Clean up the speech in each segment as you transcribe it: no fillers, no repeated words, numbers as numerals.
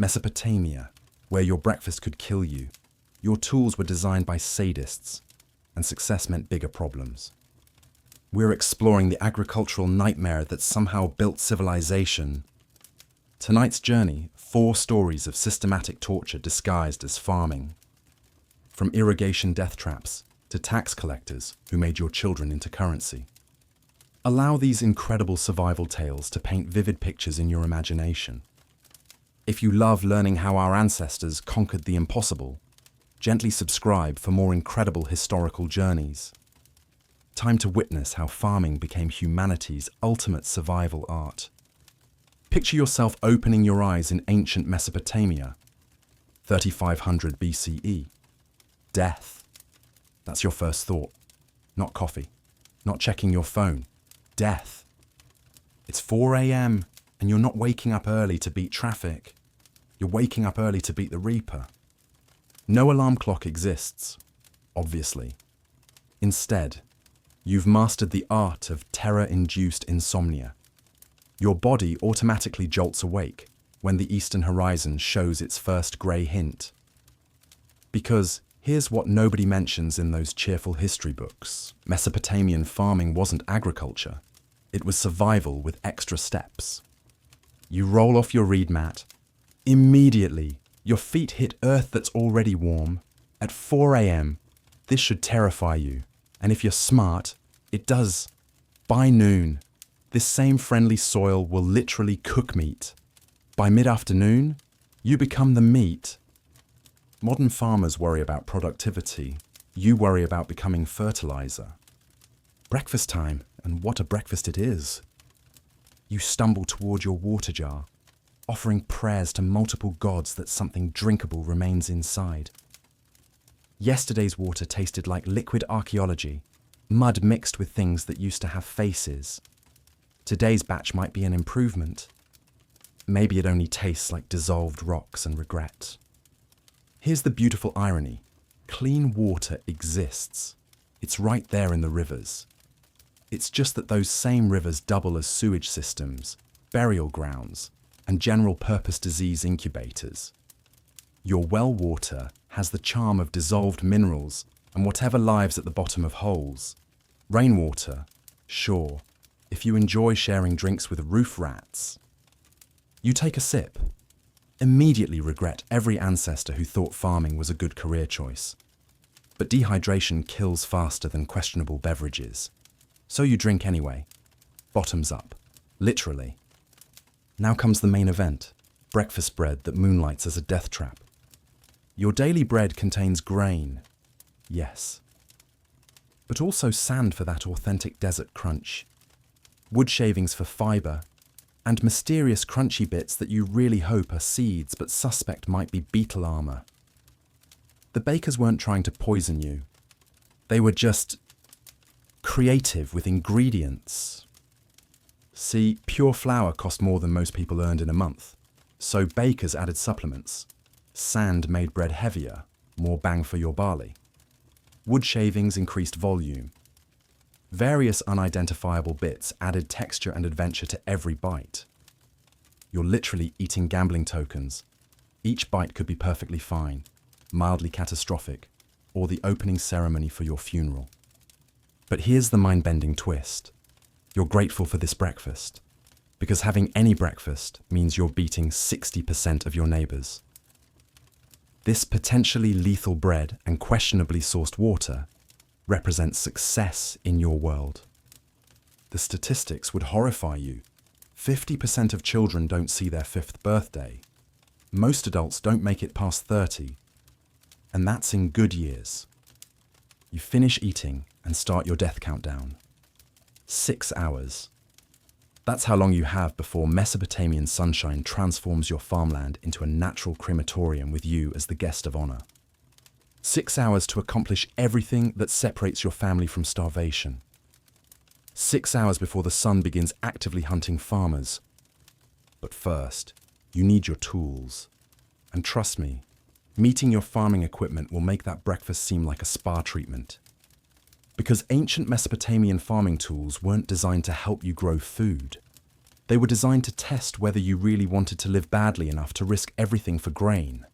Mesopotamia, where your breakfast could kill you. Your tools were designed by sadists, and success meant bigger problems. We're exploring the agricultural nightmare that somehow built civilization. Tonight's journey, 4 stories of systematic torture disguised as farming. From irrigation death traps to tax collectors who made your children into currency. Allow these incredible survival tales to paint vivid pictures in your imagination. If you love learning how our ancestors conquered the impossible, gently subscribe for more incredible historical journeys. Time to witness how farming became humanity's ultimate survival art. Picture yourself opening your eyes in ancient Mesopotamia, 3500 BCE. Death. That's your first thought. Not coffee. Not checking your phone. Death. It's 4 a.m. and you're not waking up early to beat traffic. You're waking up early to beat the Reaper. No alarm clock exists, obviously. Instead, you've mastered the art of terror-induced insomnia. Your body automatically jolts awake when the eastern horizon shows its first grey hint. Because here's what nobody mentions in those cheerful history books. Mesopotamian farming wasn't agriculture. It was survival with extra steps. You roll off your reed mat. Immediately, your feet hit earth that's already warm. At 4 a.m., this should terrify you. And if you're smart, it does. By noon, this same friendly soil will literally cook meat. By mid-afternoon, you become the meat. Modern farmers worry about productivity. You worry about becoming fertilizer. Breakfast time, and what a breakfast it is. You stumble toward your water jar, offering prayers to multiple gods that something drinkable remains inside. Yesterday's water tasted like liquid archaeology, mud mixed with things that used to have faces. Today's batch might be an improvement. Maybe it only tastes like dissolved rocks and regret. Here's the beautiful irony. Clean water exists. It's right there in the rivers. It's just that those same rivers double as sewage systems, burial grounds, and general-purpose disease incubators. Your well water has the charm of dissolved minerals and whatever lives at the bottom of holes. Rainwater, sure, if you enjoy sharing drinks with roof rats. You take a sip, immediately regret every ancestor who thought farming was a good career choice. But dehydration kills faster than questionable beverages. So you drink anyway, bottoms up, literally. Now comes the main event, breakfast bread that moonlights as a death trap. Your daily bread contains grain, yes, but also sand for that authentic desert crunch, wood shavings for fiber, and mysterious crunchy bits that you really hope are seeds but suspect might be beetle armor. The bakers weren't trying to poison you. They were just creative with ingredients. See, pure flour cost more than most people earned in a month, so bakers added supplements. Sand made bread heavier, more bang for your barley. Wood shavings increased volume. Various unidentifiable bits added texture and adventure to every bite. You're literally eating gambling tokens. Each bite could be perfectly fine, mildly catastrophic, or the opening ceremony for your funeral. But here's the mind-bending twist. You're grateful for this breakfast, because having any breakfast means you're beating 60% of your neighbors. This potentially lethal bread and questionably sourced water represents success in your world. The statistics would horrify you. 50% of children don't see their 5th birthday. Most adults don't make it past 30, and that's in good years. You finish eating and start your death countdown. 6 hours. That's how long you have before Mesopotamian sunshine transforms your farmland into a natural crematorium with you as the guest of honor. 6 hours to accomplish everything that separates your family from starvation. 6 hours before the sun begins actively hunting farmers. But first, you need your tools. And trust me, meeting your farming equipment will make that breakfast seem like a spa treatment. Because ancient Mesopotamian farming tools weren't designed to help you grow food. They were designed to test whether you really wanted to live badly enough to risk everything for grain.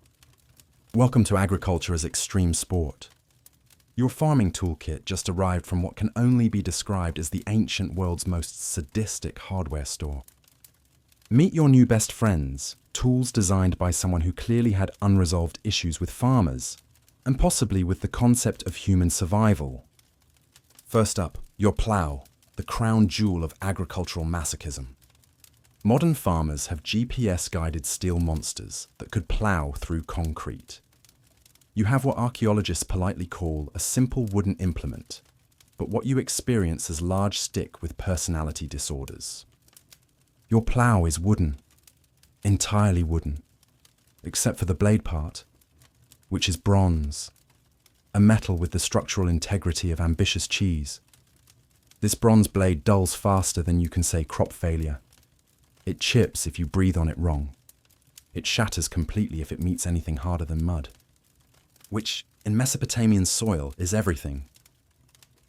Welcome to agriculture as extreme sport. Your farming toolkit just arrived from what can only be described as the ancient world's most sadistic hardware store. Meet your new best friends, tools designed by someone who clearly had unresolved issues with farmers, and possibly with the concept of human survival. First up, your plough, the crown jewel of agricultural masochism. Modern farmers have GPS-guided steel monsters that could plough through concrete. You have what archaeologists politely call a simple wooden implement, but what you experience as large stick with personality disorders. Your plough is wooden, entirely wooden, except for the blade part, which is bronze, a metal with the structural integrity of ambitious cheese. This bronze blade dulls faster than you can say crop failure. It chips if you breathe on it wrong. It shatters completely if it meets anything harder than mud, which in Mesopotamian soil is everything.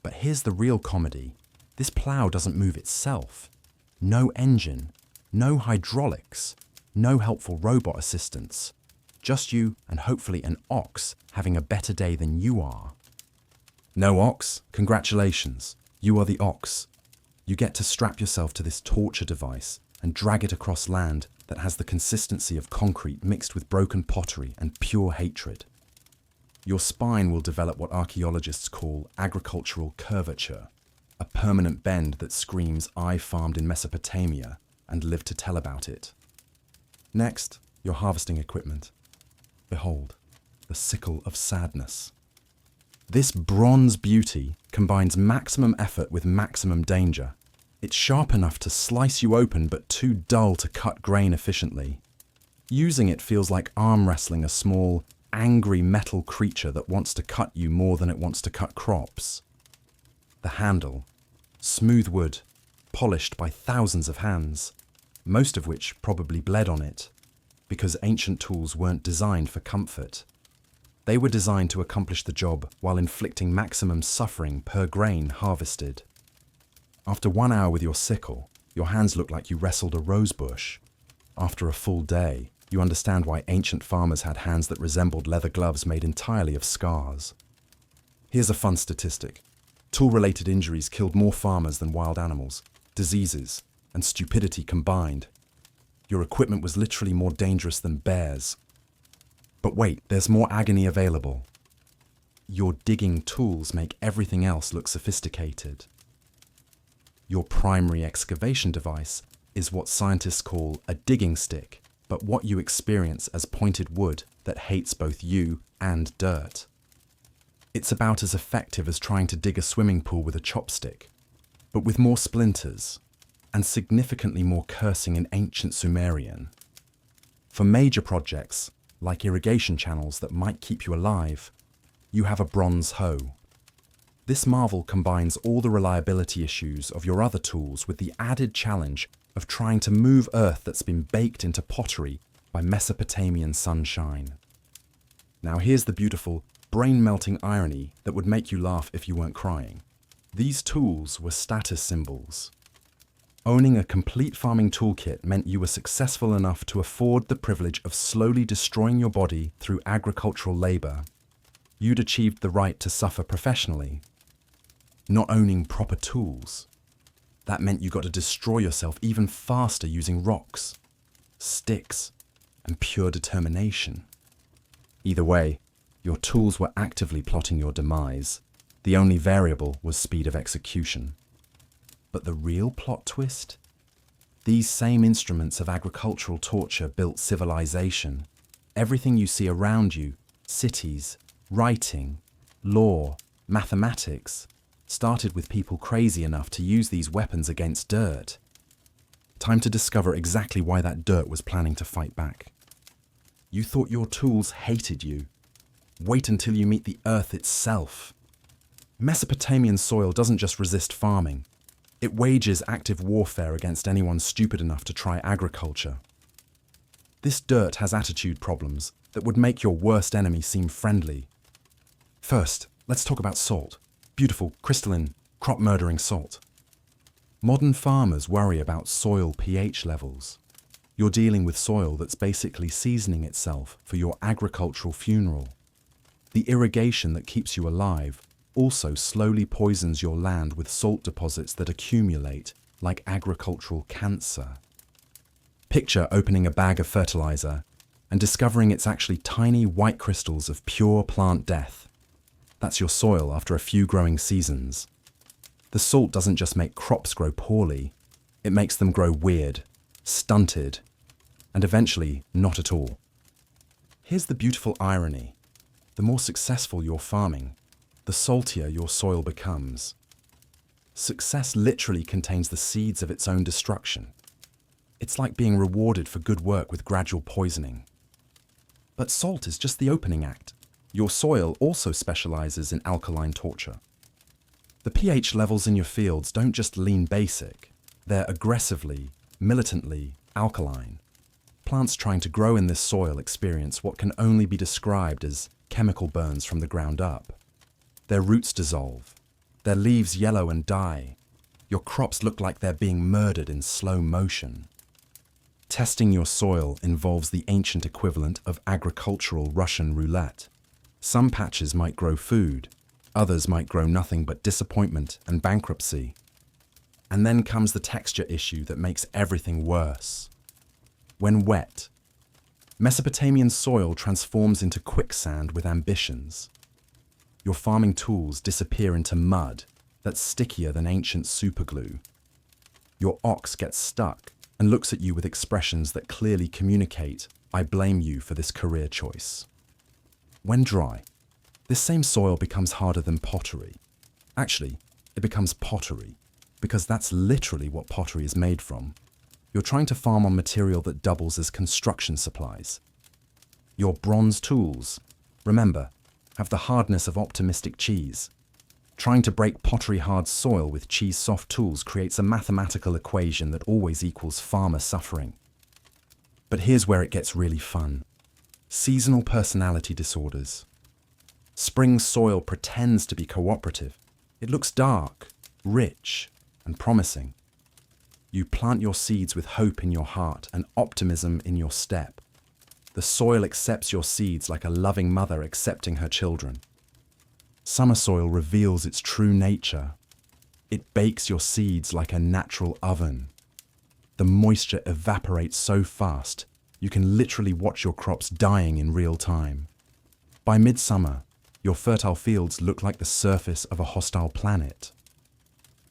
But here's the real comedy. This plough doesn't move itself. No engine, no hydraulics, no helpful robot assistance. Just you and hopefully an ox having a better day than you are. No ox? Congratulations. You are the ox. You get to strap yourself to this torture device and drag it across land that has the consistency of concrete mixed with broken pottery and pure hatred. Your spine will develop what archaeologists call agricultural curvature, a permanent bend that screams, "I farmed in Mesopotamia and lived to tell about it." Next, your harvesting equipment. Behold, the sickle of sadness. This bronze beauty combines maximum effort with maximum danger. It's sharp enough to slice you open but too dull to cut grain efficiently. Using it feels like arm wrestling a small, angry metal creature that wants to cut you more than it wants to cut crops. The handle, smooth wood, polished by thousands of hands, most of which probably bled on it, because ancient tools weren't designed for comfort. They were designed to accomplish the job while inflicting maximum suffering per grain harvested. After 1 hour with your sickle, your hands look like you wrestled a rose bush. After a full day, you understand why ancient farmers had hands that resembled leather gloves made entirely of scars. Here's a fun statistic. Tool-related injuries killed more farmers than wild animals, diseases, and stupidity combined. Your equipment was literally more dangerous than bears. But wait, there's more agony available. Your digging tools make everything else look sophisticated. Your primary excavation device is what scientists call a digging stick, but what you experience as pointed wood that hates both you and dirt. It's about as effective as trying to dig a swimming pool with a chopstick, but with more splinters and significantly more cursing in ancient Sumerian. For major projects, like irrigation channels that might keep you alive, you have a bronze hoe. This marvel combines all the reliability issues of your other tools with the added challenge of trying to move earth that's been baked into pottery by Mesopotamian sunshine. Now here's the beautiful, brain-melting irony that would make you laugh if you weren't crying. These tools were status symbols. Owning a complete farming toolkit meant you were successful enough to afford the privilege of slowly destroying your body through agricultural labor. You'd achieved the right to suffer professionally. Not owning proper tools. That meant you got to destroy yourself even faster using rocks, sticks, and pure determination. Either way, your tools were actively plotting your demise. The only variable was speed of execution. But the real plot twist? These same instruments of agricultural torture built civilization. Everything you see around you, cities, writing, law, mathematics, started with people crazy enough to use these weapons against dirt. Time to discover exactly why that dirt was planning to fight back. You thought your tools hated you. Wait until you meet the earth itself. Mesopotamian soil doesn't just resist farming. It wages active warfare against anyone stupid enough to try agriculture. This dirt has attitude problems that would make your worst enemy seem friendly. First, let's talk about salt. Beautiful, crystalline, crop-murdering salt. Modern farmers worry about soil pH levels. You're dealing with soil that's basically seasoning itself for your agricultural funeral. The irrigation that keeps you alive also slowly poisons your land with salt deposits that accumulate like agricultural cancer. Picture opening a bag of fertilizer and discovering it's actually tiny white crystals of pure plant death. That's your soil after a few growing seasons. The salt doesn't just make crops grow poorly, it makes them grow weird, stunted, and eventually not at all. Here's the beautiful irony. The more successful you're farming, the saltier your soil becomes. Success literally contains the seeds of its own destruction. It's like being rewarded for good work with gradual poisoning. But salt is just the opening act. Your soil also specializes in alkaline torture. The pH levels in your fields don't just lean basic, they're aggressively, militantly alkaline. Plants trying to grow in this soil experience what can only be described as chemical burns from the ground up. Their roots dissolve, their leaves yellow and die. Your crops look like they're being murdered in slow motion. Testing your soil involves the ancient equivalent of agricultural Russian roulette. Some patches might grow food, others might grow nothing but disappointment and bankruptcy. And then comes the texture issue that makes everything worse. When wet, Mesopotamian soil transforms into quicksand with ambitions. Your farming tools disappear into mud that's stickier than ancient superglue. Your ox gets stuck and looks at you with expressions that clearly communicate, "I blame you for this career choice." When dry, this same soil becomes harder than pottery. Actually, it becomes pottery, because that's literally what pottery is made from. You're trying to farm on material that doubles as construction supplies. Your bronze tools, remember, have the hardness of optimistic cheese. Trying to break pottery-hard soil with cheese-soft tools creates a mathematical equation that always equals farmer suffering. But here's where it gets really fun. Seasonal personality disorders. Spring soil pretends to be cooperative. It looks dark, rich, and promising. You plant your seeds with hope in your heart and optimism in your step. The soil accepts your seeds like a loving mother accepting her children. Summer soil reveals its true nature. It bakes your seeds like a natural oven. The moisture evaporates so fast, you can literally watch your crops dying in real time. By midsummer, your fertile fields look like the surface of a hostile planet.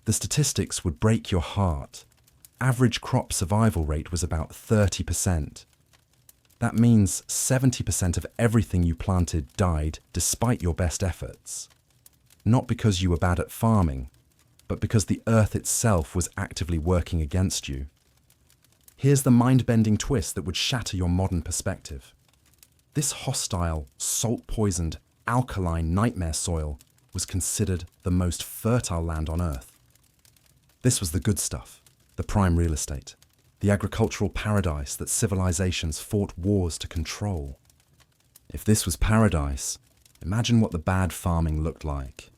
The statistics would break your heart. Average crop survival rate was about 30%. That means 70% of everything you planted died despite your best efforts. Not because you were bad at farming, but because the earth itself was actively working against you. Here's the mind-bending twist that would shatter your modern perspective. This hostile, salt-poisoned, alkaline nightmare soil was considered the most fertile land on earth. This was the good stuff, the prime real estate. The agricultural paradise that civilizations fought wars to control. If this was paradise, imagine what the bad farming looked like.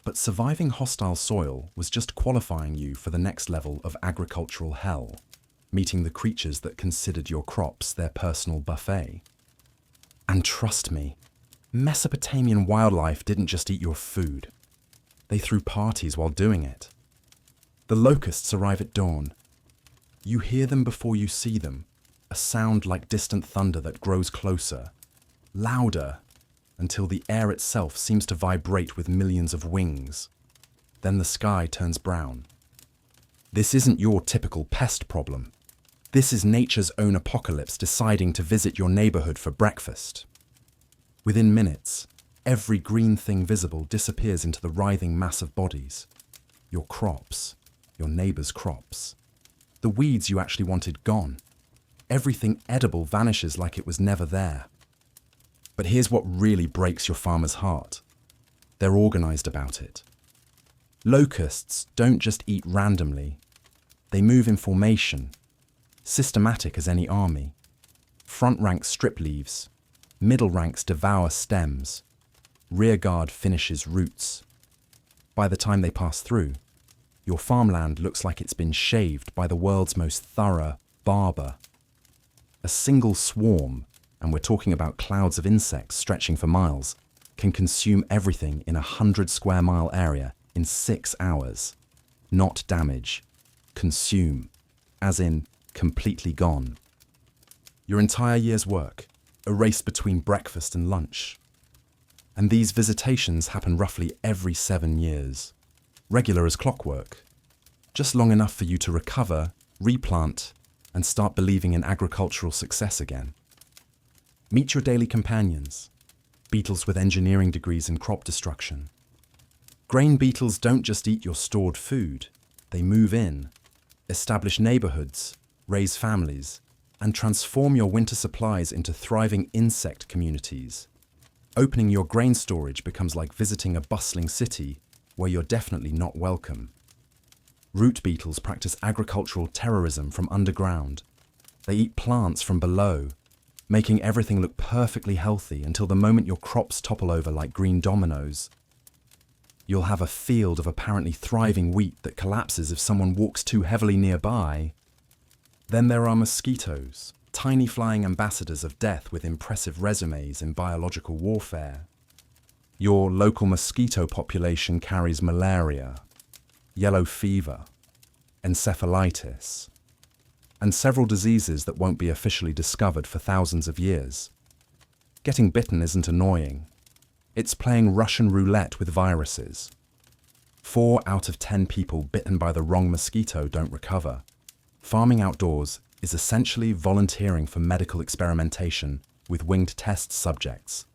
But surviving hostile soil was just qualifying you for the next level of agricultural hell, meeting the creatures that considered your crops their personal buffet. And trust me, Mesopotamian wildlife didn't just eat your food. They threw parties while doing it. The locusts arrive at dawn. You hear them before you see them, a sound like distant thunder that grows closer, louder, until the air itself seems to vibrate with millions of wings. Then the sky turns brown. This isn't your typical pest problem. This is nature's own apocalypse deciding to visit your neighborhood for breakfast. Within minutes, every green thing visible disappears into the writhing mass of bodies. Your crops, your neighbor's crops. The weeds you actually wanted gone. Everything edible vanishes like it was never there. But here's what really breaks your farmer's heart. They're organized about it. Locusts don't just eat randomly. They move in formation, systematic as any army. Front ranks strip leaves, middle ranks devour stems, rear guard finishes roots. By the time they pass through, your farmland looks like it's been shaved by the world's most thorough barber. A single swarm, and we're talking about clouds of insects stretching for miles, can consume everything in a 100-square-mile area in 6 hours. Not damage. Consume. As in, completely gone. Your entire year's work, erased between breakfast and lunch. And these visitations happen roughly every 7 years. Regular as clockwork. Just long enough for you to recover, replant, and start believing in agricultural success again. Meet your daily companions. Beetles with engineering degrees in crop destruction. Grain beetles don't just eat your stored food. They move in, establish neighborhoods, raise families, and transform your winter supplies into thriving insect communities. Opening your grain storage becomes like visiting a bustling city where you're definitely not welcome. Root beetles practice agricultural terrorism from underground. They eat plants from below, making everything look perfectly healthy until the moment your crops topple over like green dominoes. You'll have a field of apparently thriving wheat that collapses if someone walks too heavily nearby. Then there are mosquitoes, tiny flying ambassadors of death with impressive resumes in biological warfare. Your local mosquito population carries malaria, yellow fever, encephalitis, and several diseases that won't be officially discovered for thousands of years. Getting bitten isn't annoying. It's playing Russian roulette with viruses. 4 out of 10 people bitten by the wrong mosquito don't recover. Farming outdoors is essentially volunteering for medical experimentation with winged test subjects.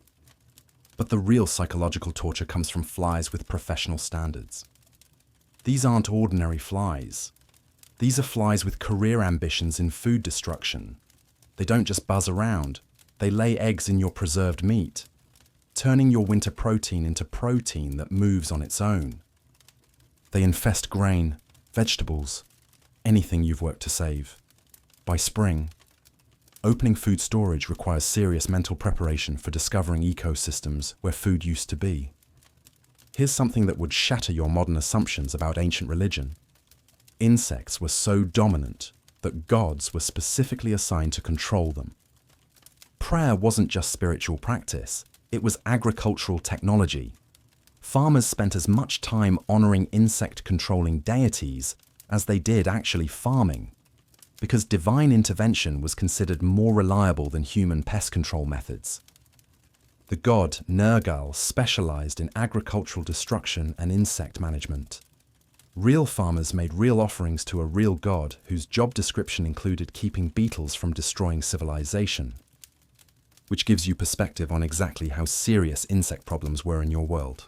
But the real psychological torture comes from flies with professional standards. These aren't ordinary flies. These are flies with career ambitions in food destruction. They don't just buzz around, they lay eggs in your preserved meat, turning your winter protein into protein that moves on its own. They infest grain, vegetables, anything you've worked to save. By spring, opening food storage requires serious mental preparation for discovering ecosystems where food used to be. Here's something that would shatter your modern assumptions about ancient religion. Insects were so dominant that gods were specifically assigned to control them. Prayer wasn't just spiritual practice, it was agricultural technology. Farmers spent as much time honoring insect-controlling deities as they did actually farming, because divine intervention was considered more reliable than human pest control methods. The god Nergal specialized in agricultural destruction and insect management. Real farmers made real offerings to a real god whose job description included keeping beetles from destroying civilization, which gives you perspective on exactly how serious insect problems were in your world.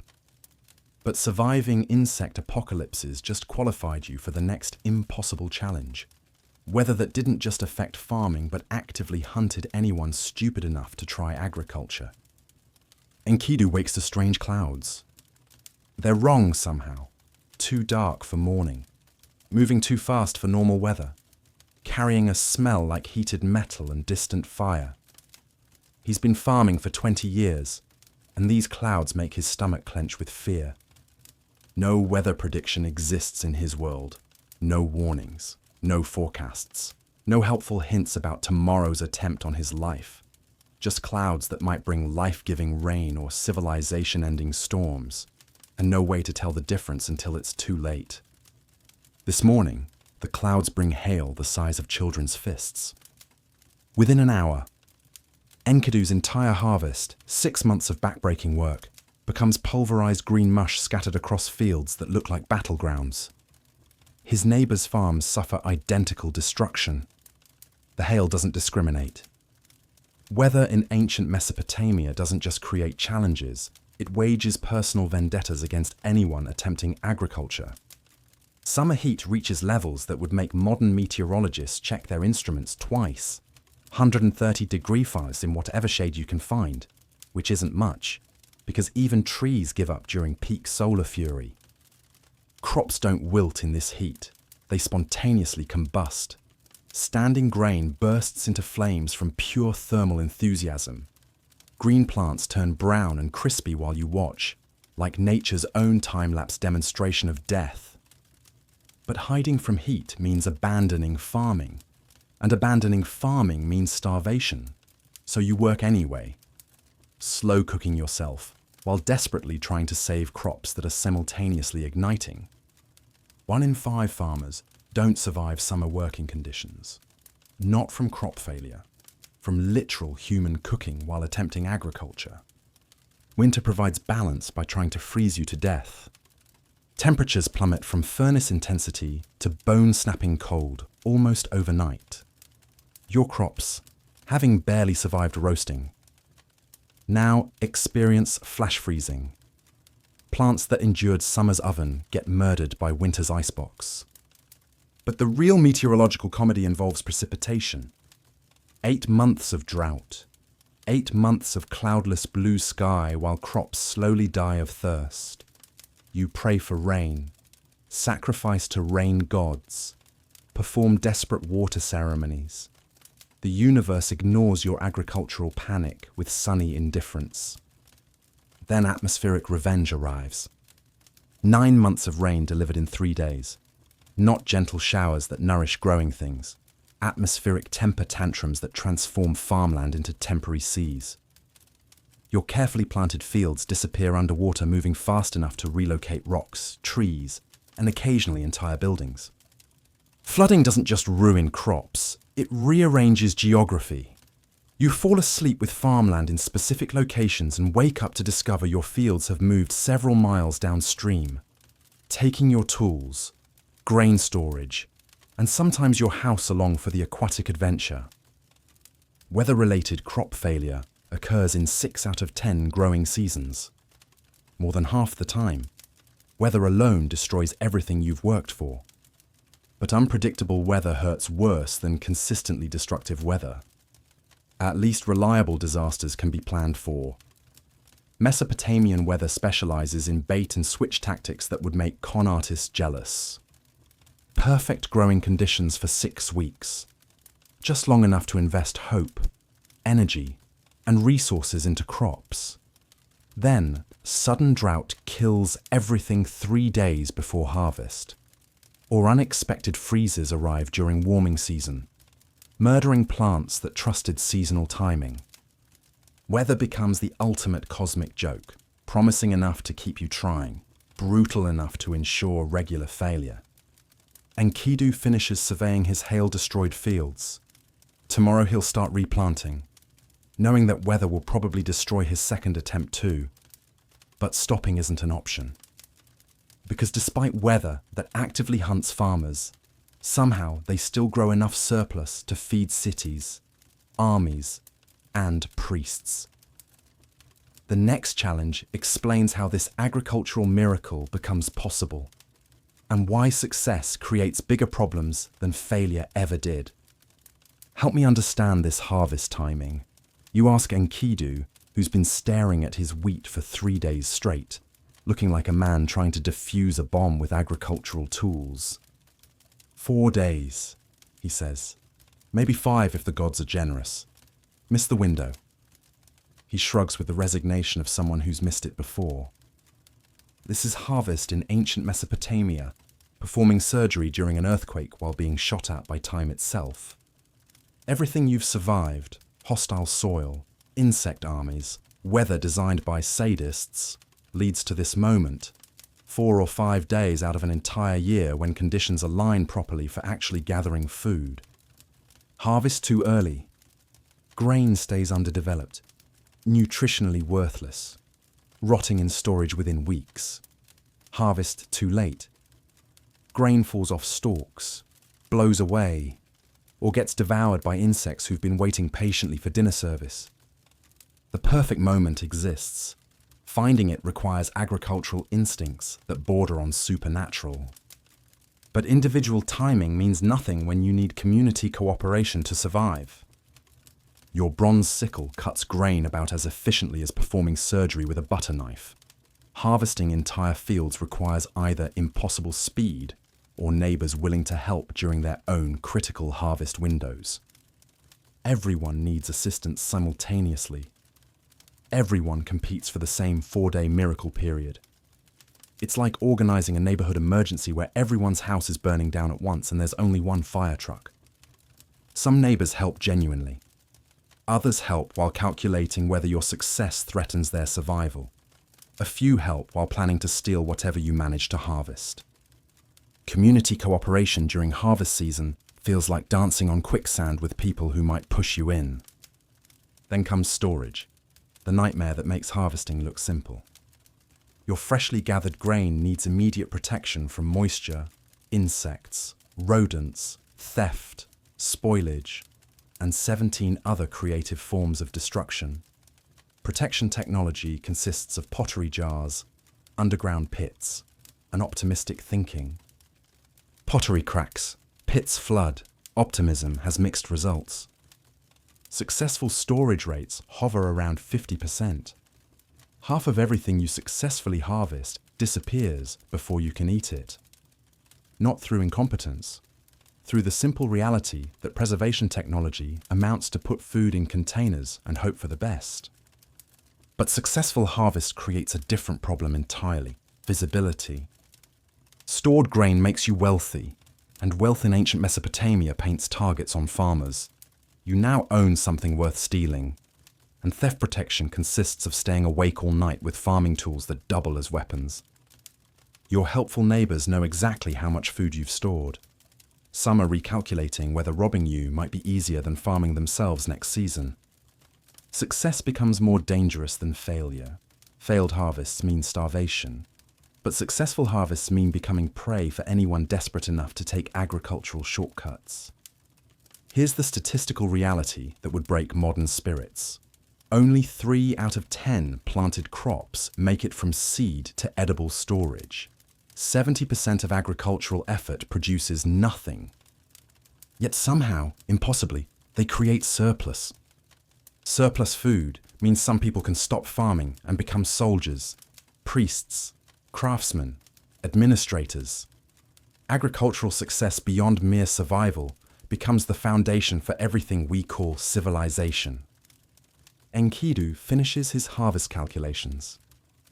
But surviving insect apocalypses just qualified you for the next impossible challenge. Weather that didn't just affect farming but actively hunted anyone stupid enough to try agriculture. Enkidu wakes to strange clouds. They're wrong somehow. Too dark for morning. Moving too fast for normal weather. Carrying a smell like heated metal and distant fire. He's been farming for 20 years, and these clouds make his stomach clench with fear. No weather prediction exists in his world. No warnings. No forecasts. No helpful hints about tomorrow's attempt on his life. Just clouds that might bring life-giving rain or civilization-ending storms, and no way to tell the difference until it's too late. This morning, the clouds bring hail the size of children's fists. Within an hour, Enkidu's entire harvest, 6 months of backbreaking work, becomes pulverized green mush scattered across fields that look like battlegrounds. His neighbors' farms suffer identical destruction. The hail doesn't discriminate. Weather in ancient Mesopotamia doesn't just create challenges, it wages personal vendettas against anyone attempting agriculture. Summer heat reaches levels that would make modern meteorologists check their instruments twice. 130-degree fires in whatever shade you can find, which isn't much, because even trees give up during peak solar fury. Crops don't wilt in this heat, they spontaneously combust. Standing grain bursts into flames from pure thermal enthusiasm. Green plants turn brown and crispy while you watch, like nature's own time-lapse demonstration of death. But hiding from heat means abandoning farming. And abandoning farming means starvation. So you work anyway, slow cooking yourself, while desperately trying to save crops that are simultaneously igniting. 1 in 5 farmers don't survive summer working conditions. Not from crop failure, from literal human cooking while attempting agriculture. Winter provides balance by trying to freeze you to death. Temperatures plummet from furnace intensity to bone-snapping cold almost overnight. Your crops, having barely survived roasting, now experience flash freezing. Plants that endured summer's oven get murdered by winter's icebox. But the real meteorological comedy involves precipitation. 8 months of drought. 8 months of cloudless blue sky while crops slowly die of thirst. You pray for rain, sacrifice to rain gods, perform desperate water ceremonies. The universe ignores your agricultural panic with sunny indifference. Then atmospheric revenge arrives. 9 months of rain delivered in 3 days. Not gentle showers that nourish growing things. Atmospheric temper tantrums that transform farmland into temporary seas. Your carefully planted fields disappear underwater, moving fast enough to relocate rocks, trees, and occasionally entire buildings. Flooding doesn't just ruin crops, it rearranges geography. You fall asleep with farmland in specific locations and wake up to discover your fields have moved several miles downstream, taking your tools, grain storage, and sometimes your house along for the aquatic adventure. Weather-related crop failure occurs in 6 out of 10 growing seasons. More than half the time, weather alone destroys everything you've worked for. But unpredictable weather hurts worse than consistently destructive weather. At least reliable disasters can be planned for. Mesopotamian weather specializes in bait and switch tactics that would make con artists jealous. Perfect growing conditions for 6 weeks. Just long enough to invest hope, energy, and resources into crops. Then, sudden drought kills everything 3 days before harvest. Or unexpected freezes arrive during warming season, murdering plants that trusted seasonal timing. Weather becomes the ultimate cosmic joke, promising enough to keep you trying, brutal enough to ensure regular failure. Enkidu finishes surveying his hail-destroyed fields. Tomorrow he'll start replanting, knowing that weather will probably destroy his second attempt too. But stopping isn't an option. Because despite weather that actively hunts farmers, somehow they still grow enough surplus to feed cities, armies, and priests. The next challenge explains how this agricultural miracle becomes possible, and why success creates bigger problems than failure ever did. Help me understand this harvest timing. You ask Enkidu, who's been staring at his wheat for 3 days straight, looking like a man trying to defuse a bomb with agricultural tools. 4 days, he says. Maybe 5 if the gods are generous. Miss the window. He shrugs with the resignation of someone who's missed it before. This is harvest in ancient Mesopotamia, performing surgery during an earthquake while being shot at by time itself. Everything you've survived, hostile soil, insect armies, weather designed by sadists, leads to this moment, 4 or 5 days out of an entire year when conditions align properly for actually gathering food. Harvest too early. Grain stays underdeveloped, nutritionally worthless, rotting in storage within weeks. Harvest too late. Grain falls off stalks, blows away, or gets devoured by insects who've been waiting patiently for dinner service. The perfect moment exists. Finding it requires agricultural instincts that border on supernatural. But individual timing means nothing when you need community cooperation to survive. Your bronze sickle cuts grain about as efficiently as performing surgery with a butter knife. Harvesting entire fields requires either impossible speed or neighbors willing to help during their own critical harvest windows. Everyone needs assistance simultaneously. Everyone competes for the same 4-day miracle period. It's like organizing a neighborhood emergency where everyone's house is burning down at once and there's only one fire truck. Some neighbors help genuinely. Others help while calculating whether your success threatens their survival. A few help while planning to steal whatever you manage to harvest. Community cooperation during harvest season feels like dancing on quicksand with people who might push you in. Then comes storage, the nightmare that makes harvesting look simple. Your freshly gathered grain needs immediate protection from moisture, insects, rodents, theft, spoilage, and 17 other creative forms of destruction. Protection technology consists of pottery jars, underground pits, and optimistic thinking. Pottery cracks, pits flood, optimism has mixed results. Successful storage rates hover around 50%. Half of everything you successfully harvest disappears before you can eat it. Not through incompetence, through the simple reality that preservation technology amounts to put food in containers and hope for the best. But successful harvest creates a different problem entirely: visibility. Stored grain makes you wealthy, and wealth in ancient Mesopotamia paints targets on farmers. You now own something worth stealing, and theft protection consists of staying awake all night with farming tools that double as weapons. Your helpful neighbors know exactly how much food you've stored. Some are recalculating whether robbing you might be easier than farming themselves next season. Success becomes more dangerous than failure. Failed harvests mean starvation, but successful harvests mean becoming prey for anyone desperate enough to take agricultural shortcuts. Here's the statistical reality that would break modern spirits. Only 3 out of 10 planted crops make it from seed to edible storage. 70% of agricultural effort produces nothing. Yet somehow, impossibly, they create surplus. Surplus food means some people can stop farming and become soldiers, priests, craftsmen, administrators. Agricultural success beyond mere survival becomes the foundation for everything we call civilization. Enkidu finishes his harvest calculations.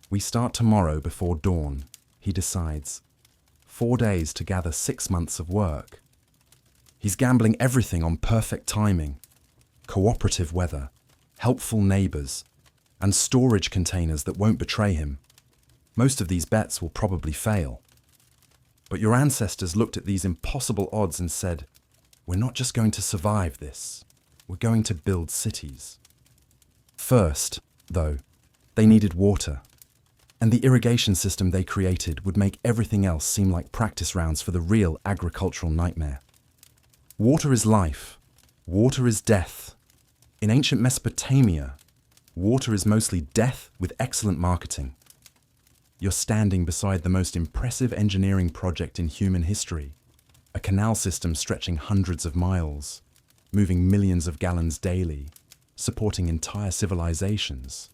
We start tomorrow before dawn, he decides. 4 days to gather 6 months of work. He's gambling everything on perfect timing, cooperative weather, helpful neighbors, and storage containers that won't betray him. Most of these bets will probably fail. But your ancestors looked at these impossible odds and said, "We're not just going to survive this, we're going to build cities." First, though, they needed water, and the irrigation system they created would make everything else seem like practice rounds for the real agricultural nightmare. Water is life. Water is death. In ancient Mesopotamia, water is mostly death with excellent marketing. You're standing beside the most impressive engineering project in human history, a canal system stretching hundreds of miles, moving millions of gallons daily, supporting entire civilizations.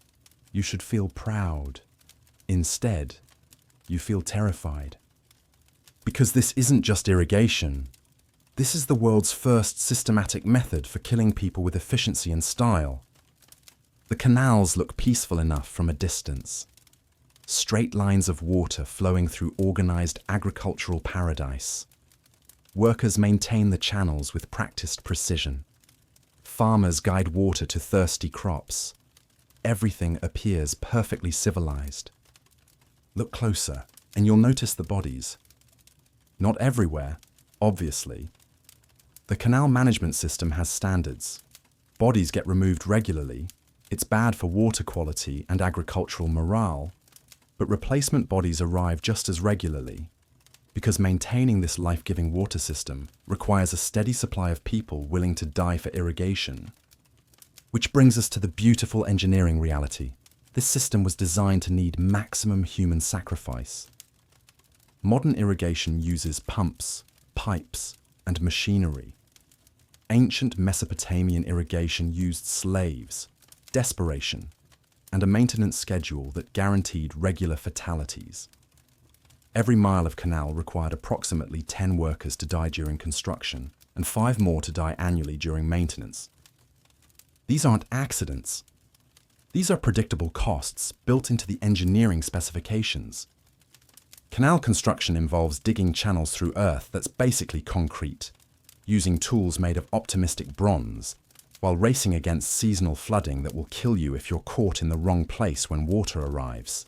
You should feel proud. Instead, you feel terrified. Because this isn't just irrigation. This is the world's first systematic method for killing people with efficiency and style. The canals look peaceful enough from a distance. Straight lines of water flowing through organized agricultural paradise. Workers maintain the channels with practiced precision. Farmers guide water to thirsty crops. Everything appears perfectly civilized. Look closer, and you'll notice the bodies. Not everywhere, obviously. The canal management system has standards. Bodies get removed regularly. It's bad for water quality and agricultural morale, but replacement bodies arrive just as regularly, because maintaining this life-giving water system requires a steady supply of people willing to die for irrigation. Which brings us to the beautiful engineering reality. This system was designed to need maximum human sacrifice. Modern irrigation uses pumps, pipes, and machinery. Ancient Mesopotamian irrigation used slaves, desperation, and a maintenance schedule that guaranteed regular fatalities. Every mile of canal required approximately 10 workers to die during construction, and 5 more to die annually during maintenance. These aren't accidents. These are predictable costs built into the engineering specifications. Canal construction involves digging channels through earth that's basically concrete, using tools made of optimistic bronze, while racing against seasonal flooding that will kill you if you're caught in the wrong place when water arrives.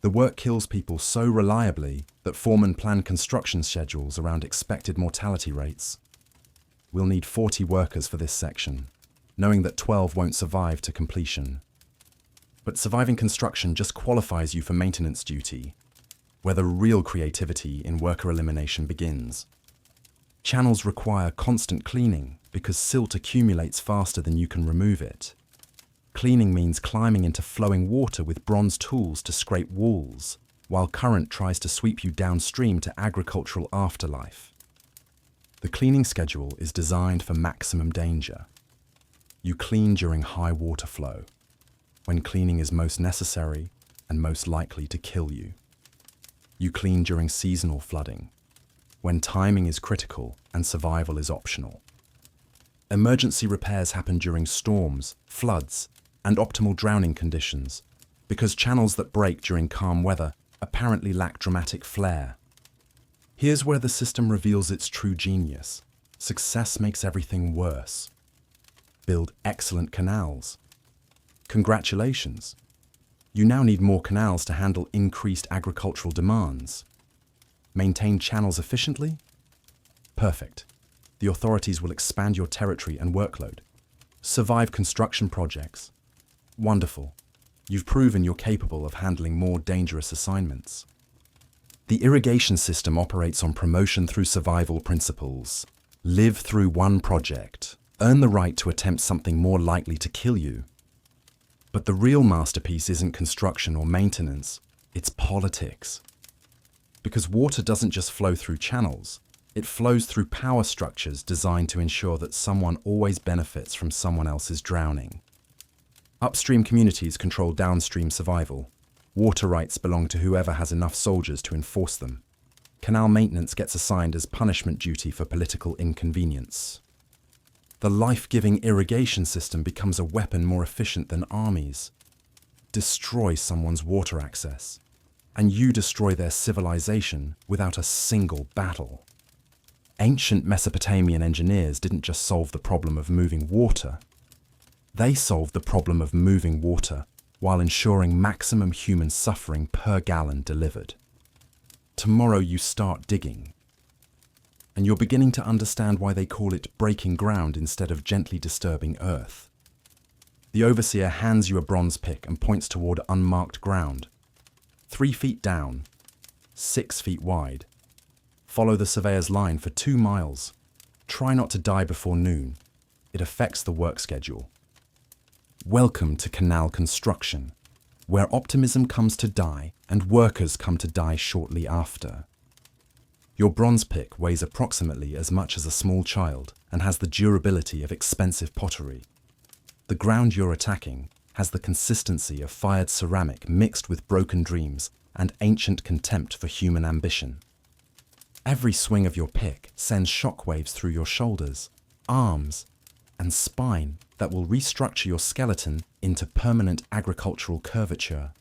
The work kills people so reliably that foremen plan construction schedules around expected mortality rates. We'll need 40 workers for this section, knowing that 12 won't survive to completion. But surviving construction just qualifies you for maintenance duty, where the real creativity in worker elimination begins. Channels require constant cleaning because silt accumulates faster than you can remove it. Cleaning means climbing into flowing water with bronze tools to scrape walls, while current tries to sweep you downstream to agricultural afterlife. The cleaning schedule is designed for maximum danger. You clean during high water flow, when cleaning is most necessary and most likely to kill you. You clean during seasonal flooding, when timing is critical and survival is optional. Emergency repairs happen during storms, floods, and optimal drowning conditions, because channels that break during calm weather apparently lack dramatic flair. Here's where the system reveals its true genius. Success makes everything worse. Build excellent canals. Congratulations! You now need more canals to handle increased agricultural demands. Maintain channels efficiently? Perfect. The authorities will expand your territory and workload. Survive construction projects? Wonderful. You've proven you're capable of handling more dangerous assignments. The irrigation system operates on promotion through survival principles. Live through one project. Earn the right to attempt something more likely to kill you. But the real masterpiece isn't construction or maintenance, it's politics. Because water doesn't just flow through channels, it flows through power structures designed to ensure that someone always benefits from someone else's drowning. Upstream communities control downstream survival. Water rights belong to whoever has enough soldiers to enforce them. Canal maintenance gets assigned as punishment duty for political inconvenience. The life-giving irrigation system becomes a weapon more efficient than armies. Destroy someone's water access, and you destroy their civilization without a single battle. Ancient Mesopotamian engineers didn't just solve the problem of moving water. They solved the problem of moving water while ensuring maximum human suffering per gallon delivered. Tomorrow you start digging, and you're beginning to understand why they call it breaking ground instead of gently disturbing earth. The overseer hands you a bronze pick and points toward unmarked ground. 3 feet down, 6 feet wide. Follow the surveyor's line for 2 miles. Try not to die before noon. It affects the work schedule. Welcome to canal construction, where optimism comes to die and workers come to die shortly after. Your bronze pick weighs approximately as much as a small child and has the durability of expensive pottery. The ground you're attacking has the consistency of fired ceramic mixed with broken dreams and ancient contempt for human ambition. Every swing of your pick sends shockwaves through your shoulders, arms, and spine that will restructure your skeleton into permanent agricultural curvature.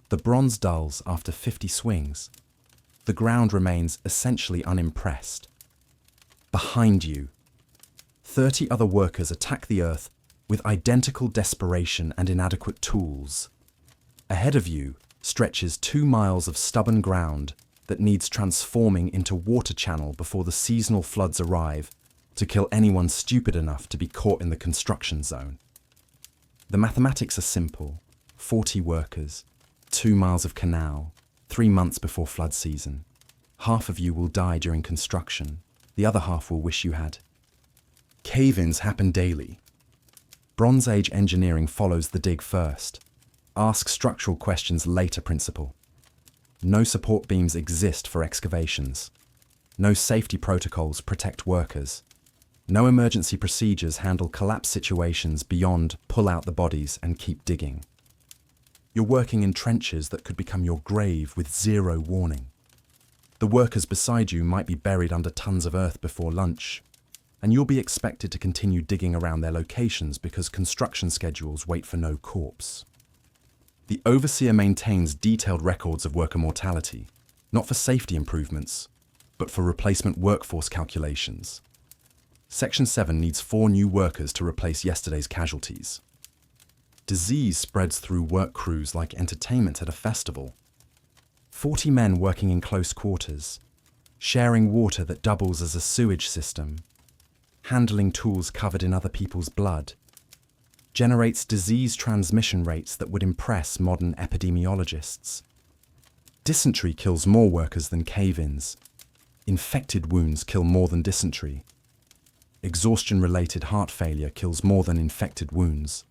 The bronze dulls after 50 swings. The ground remains essentially unimpressed. Behind you, 30 other workers attack the earth with identical desperation and inadequate tools. Ahead of you stretches 2 miles of stubborn ground that needs transforming into water channel before the seasonal floods arrive to kill anyone stupid enough to be caught in the construction zone. The mathematics are simple. 40 workers, 2 miles of canal, 3 months before flood season. Half of you will die during construction. The other half will wish you had. Cave-ins happen daily. Bronze Age engineering follows the dig first. Ask structural questions later principle. No support beams exist for excavations. No safety protocols protect workers. No emergency procedures handle collapse situations beyond pull out the bodies and keep digging. You're working in trenches that could become your grave with zero warning. The workers beside you might be buried under tons of earth before lunch, and you'll be expected to continue digging around their locations because construction schedules wait for no corpse. The overseer maintains detailed records of worker mortality, not for safety improvements, but for replacement workforce calculations. Section 7 needs 4 new workers to replace yesterday's casualties. Disease spreads through work crews like entertainment at a festival. 40 men working in close quarters, sharing water that doubles as a sewage system, handling tools covered in other people's blood, generates disease transmission rates that would impress modern epidemiologists. Dysentery kills more workers than cave-ins. Infected wounds kill more than dysentery. Exhaustion-related heart failure kills more than infected wounds.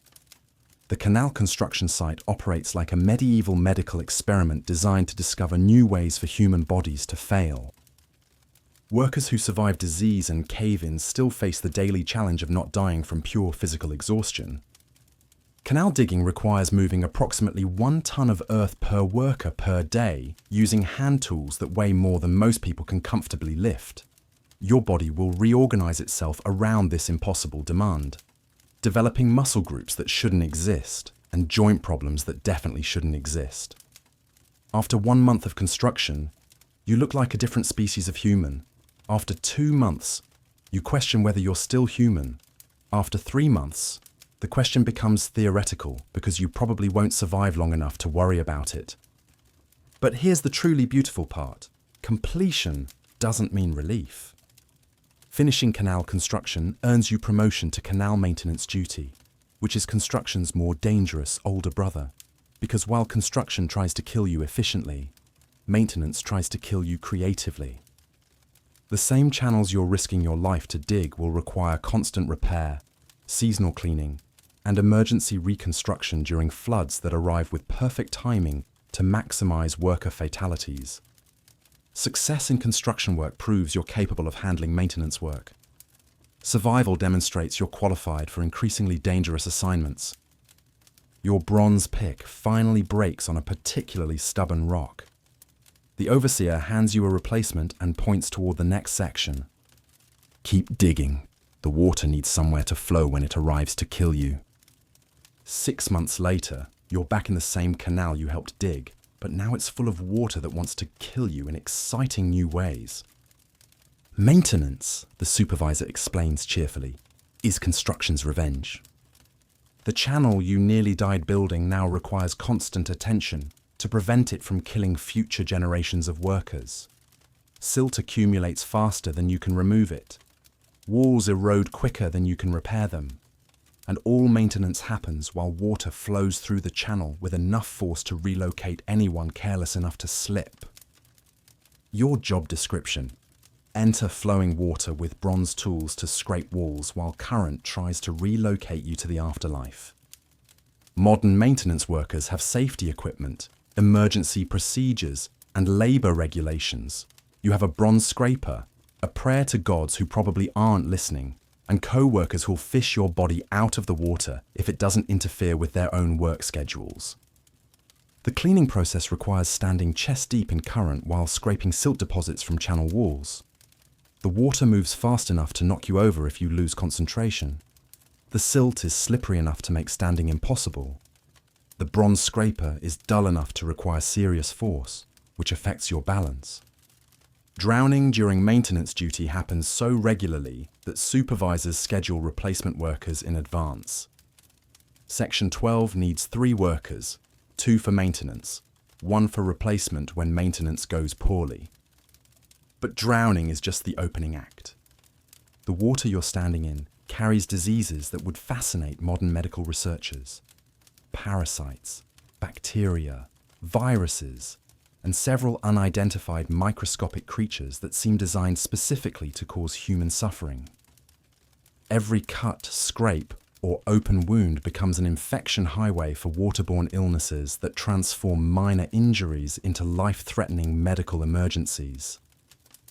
The canal construction site operates like a medieval medical experiment designed to discover new ways for human bodies to fail. Workers who survive disease and cave-ins still face the daily challenge of not dying from pure physical exhaustion. Canal digging requires moving approximately 1 ton of earth per worker per day using hand tools that weigh more than most people can comfortably lift. Your body will reorganize itself around this impossible demand, developing muscle groups that shouldn't exist and joint problems that definitely shouldn't exist. After 1 month of construction, you look like a different species of human. After 2 months, you question whether you're still human. After 3 months, the question becomes theoretical because you probably won't survive long enough to worry about it. But here's the truly beautiful part. Completion doesn't mean relief. Finishing canal construction earns you promotion to canal maintenance duty, which is construction's more dangerous older brother. Because while construction tries to kill you efficiently, maintenance tries to kill you creatively. The same channels you're risking your life to dig will require constant repair, seasonal cleaning, and emergency reconstruction during floods that arrive with perfect timing to maximize worker fatalities. Success in construction work proves you're capable of handling maintenance work. Survival demonstrates you're qualified for increasingly dangerous assignments. Your bronze pick finally breaks on a particularly stubborn rock. The overseer hands you a replacement and points toward the next section. Keep digging. The water needs somewhere to flow when it arrives to kill you. 6 months later, you're back in the same canal you helped dig, but now it's full of water that wants to kill you in exciting new ways. Maintenance, the supervisor explains cheerfully, is construction's revenge. The channel you nearly died building now requires constant attention to prevent it from killing future generations of workers. Silt accumulates faster than you can remove it. Walls erode quicker than you can repair them. And all maintenance happens while water flows through the channel with enough force to relocate anyone careless enough to slip. Your job description: enter flowing water with bronze tools to scrape walls while current tries to relocate you to the afterlife. Modern maintenance workers have safety equipment, emergency procedures, and labor regulations. You have a bronze scraper, a prayer to gods who probably aren't listening, and co-workers who'll fish your body out of the water if it doesn't interfere with their own work schedules. The cleaning process requires standing chest-deep in current while scraping silt deposits from channel walls. The water moves fast enough to knock you over if you lose concentration. The silt is slippery enough to make standing impossible. The bronze scraper is dull enough to require serious force, which affects your balance. Drowning during maintenance duty happens so regularly that supervisors schedule replacement workers in advance. Section 12 needs 3 workers, 2 for maintenance, 1 for replacement when maintenance goes poorly. But drowning is just the opening act. The water you're standing in carries diseases that would fascinate modern medical researchers. Parasites, bacteria, viruses, and several unidentified microscopic creatures that seem designed specifically to cause human suffering. Every cut, scrape, or open wound becomes an infection highway for waterborne illnesses that transform minor injuries into life-threatening medical emergencies.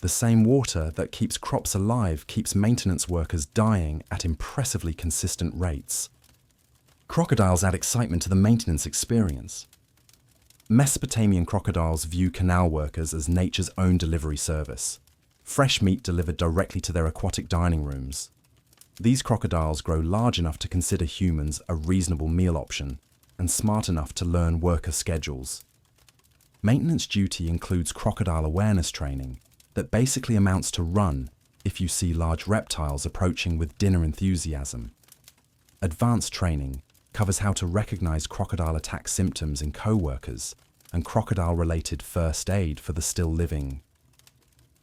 The same water that keeps crops alive keeps maintenance workers dying at impressively consistent rates. Crocodiles add excitement to the maintenance experience. Mesopotamian crocodiles view canal workers as nature's own delivery service, fresh meat delivered directly to their aquatic dining rooms. These crocodiles grow large enough to consider humans a reasonable meal option, and smart enough to learn worker schedules. Maintenance duty includes crocodile awareness training that basically amounts to run if you see large reptiles approaching with dinner enthusiasm. Advanced training covers how to recognize crocodile attack symptoms in co-workers and crocodile-related first aid for the still living.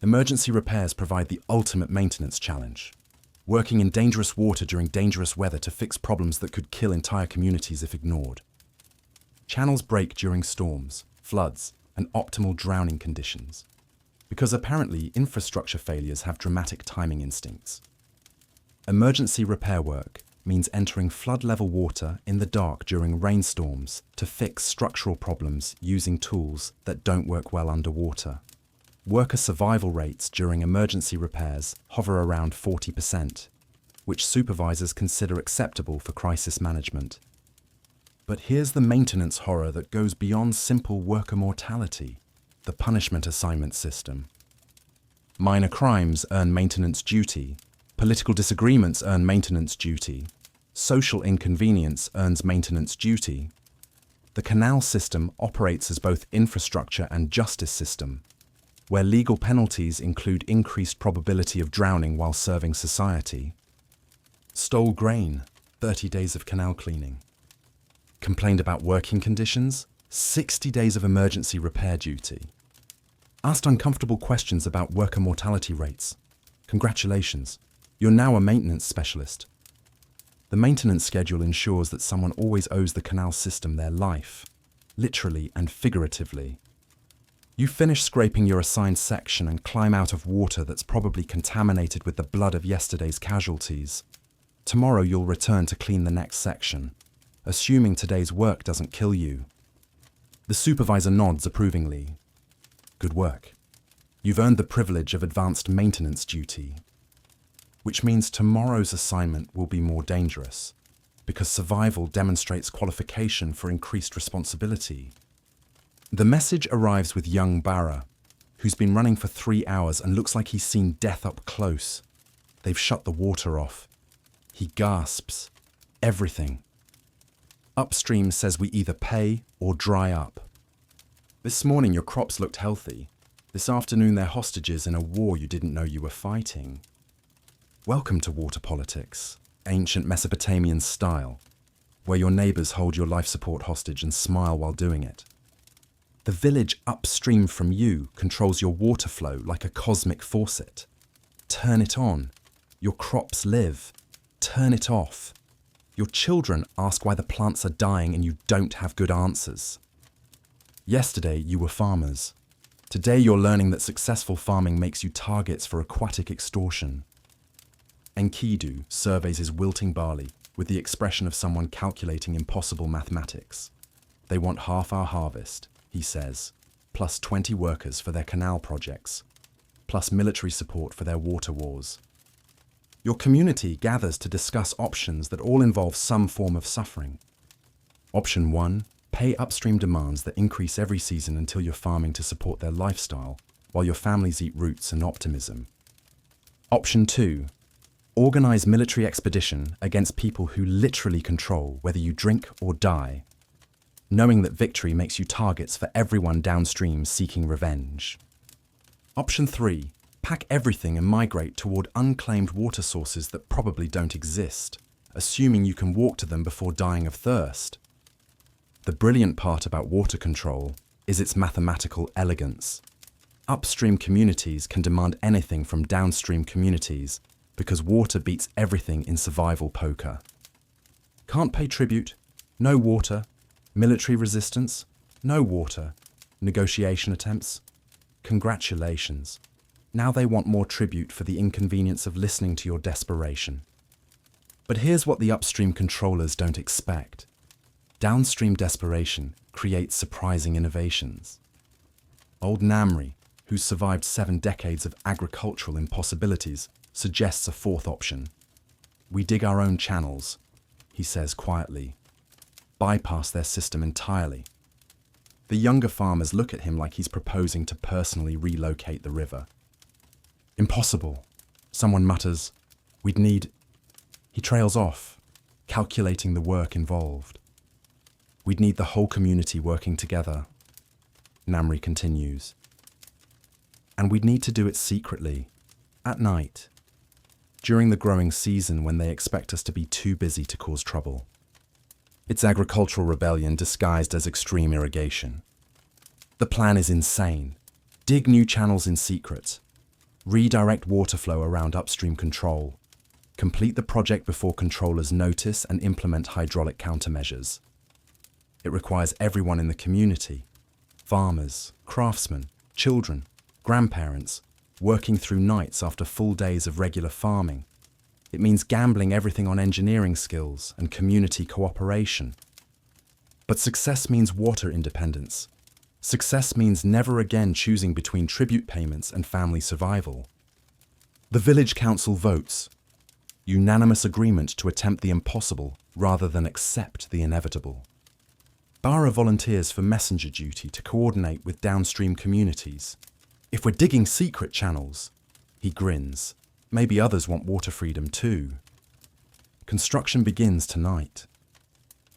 Emergency repairs provide the ultimate maintenance challenge, working in dangerous water during dangerous weather to fix problems that could kill entire communities if ignored. Channels break during storms, floods, and optimal drowning conditions, because apparently infrastructure failures have dramatic timing instincts. Emergency repair work means entering flood-level water in the dark during rainstorms to fix structural problems using tools that don't work well underwater. Worker survival rates during emergency repairs hover around 40%, which supervisors consider acceptable for crisis management. But here's the maintenance horror that goes beyond simple worker mortality: the punishment assignment system. Minor crimes earn maintenance duty, political disagreements earn maintenance duty, social inconvenience earns maintenance duty. The canal system operates as both infrastructure and justice system, where legal penalties include increased probability of drowning while serving society. Stole grain, 30 days of canal cleaning. Complained about working conditions, 60 days of emergency repair duty. Asked uncomfortable questions about worker mortality rates. Congratulations, you're now a maintenance specialist. The maintenance schedule ensures that someone always owes the canal system their life, literally and figuratively. You finish scraping your assigned section and climb out of water that's probably contaminated with the blood of yesterday's casualties. Tomorrow you'll return to clean the next section, assuming today's work doesn't kill you. The supervisor nods approvingly. Good work. You've earned the privilege of advanced maintenance duty, which means tomorrow's assignment will be more dangerous, because survival demonstrates qualification for increased responsibility. The message arrives with young Barra, who's been running for 3 hours and looks like he's seen death up close. They've shut the water off. He gasps. Everything. Upstream says we either pay or dry up. This morning your crops looked healthy. This afternoon they're hostages in a war you didn't know you were fighting. Welcome to water politics, ancient Mesopotamian style, where your neighbors hold your life support hostage and smile while doing it. The village upstream from you controls your water flow like a cosmic faucet. Turn it on. Your crops live. Turn it off. Your children ask why the plants are dying and you don't have good answers. Yesterday you were farmers. Today you're learning that successful farming makes you targets for aquatic extortion. Enkidu surveys his wilting barley with the expression of someone calculating impossible mathematics. They want half our harvest, he says, plus 20 workers for their canal projects, plus military support for their water wars. Your community gathers to discuss options that all involve some form of suffering. Option 1, pay upstream demands that increase every season until you're farming to support their lifestyle, while your families eat roots and optimism. Option 2, organize military expedition against people who literally control whether you drink or die, knowing that victory makes you targets for everyone downstream seeking revenge. Option 3, pack everything and migrate toward unclaimed water sources that probably don't exist, assuming you can walk to them before dying of thirst. The brilliant part about water control is its mathematical elegance. Upstream communities can demand anything from downstream communities because water beats everything in survival poker. Can't pay tribute? No water. Military resistance? No water. Negotiation attempts? Congratulations. Now they want more tribute for the inconvenience of listening to your desperation. But here's what the upstream controllers don't expect. Downstream desperation creates surprising innovations. Old Namri, who's survived 7 decades of agricultural impossibilities, suggests a fourth option. We dig our own channels, he says quietly. Bypass their system entirely. The younger farmers look at him like he's proposing to personally relocate the river. Impossible, someone mutters. We'd need... He trails off, calculating the work involved. We'd need the whole community working together. Namri continues. And we'd need to do it secretly, at night, during the growing season when they expect us to be too busy to cause trouble. It's agricultural rebellion disguised as extreme irrigation. The plan is insane. Dig new channels in secret, redirect water flow around upstream control, complete the project before controllers notice and implement hydraulic countermeasures. It requires everyone in the community, farmers, craftsmen, children, grandparents, working through nights after full days of regular farming. It means gambling everything on engineering skills and community cooperation. But success means water independence. Success means never again choosing between tribute payments and family survival. The village council votes. Unanimous agreement to attempt the impossible rather than accept the inevitable. Bara volunteers for messenger duty to coordinate with downstream communities. If we're digging secret channels, he grins, maybe others want water freedom too. Construction begins tonight.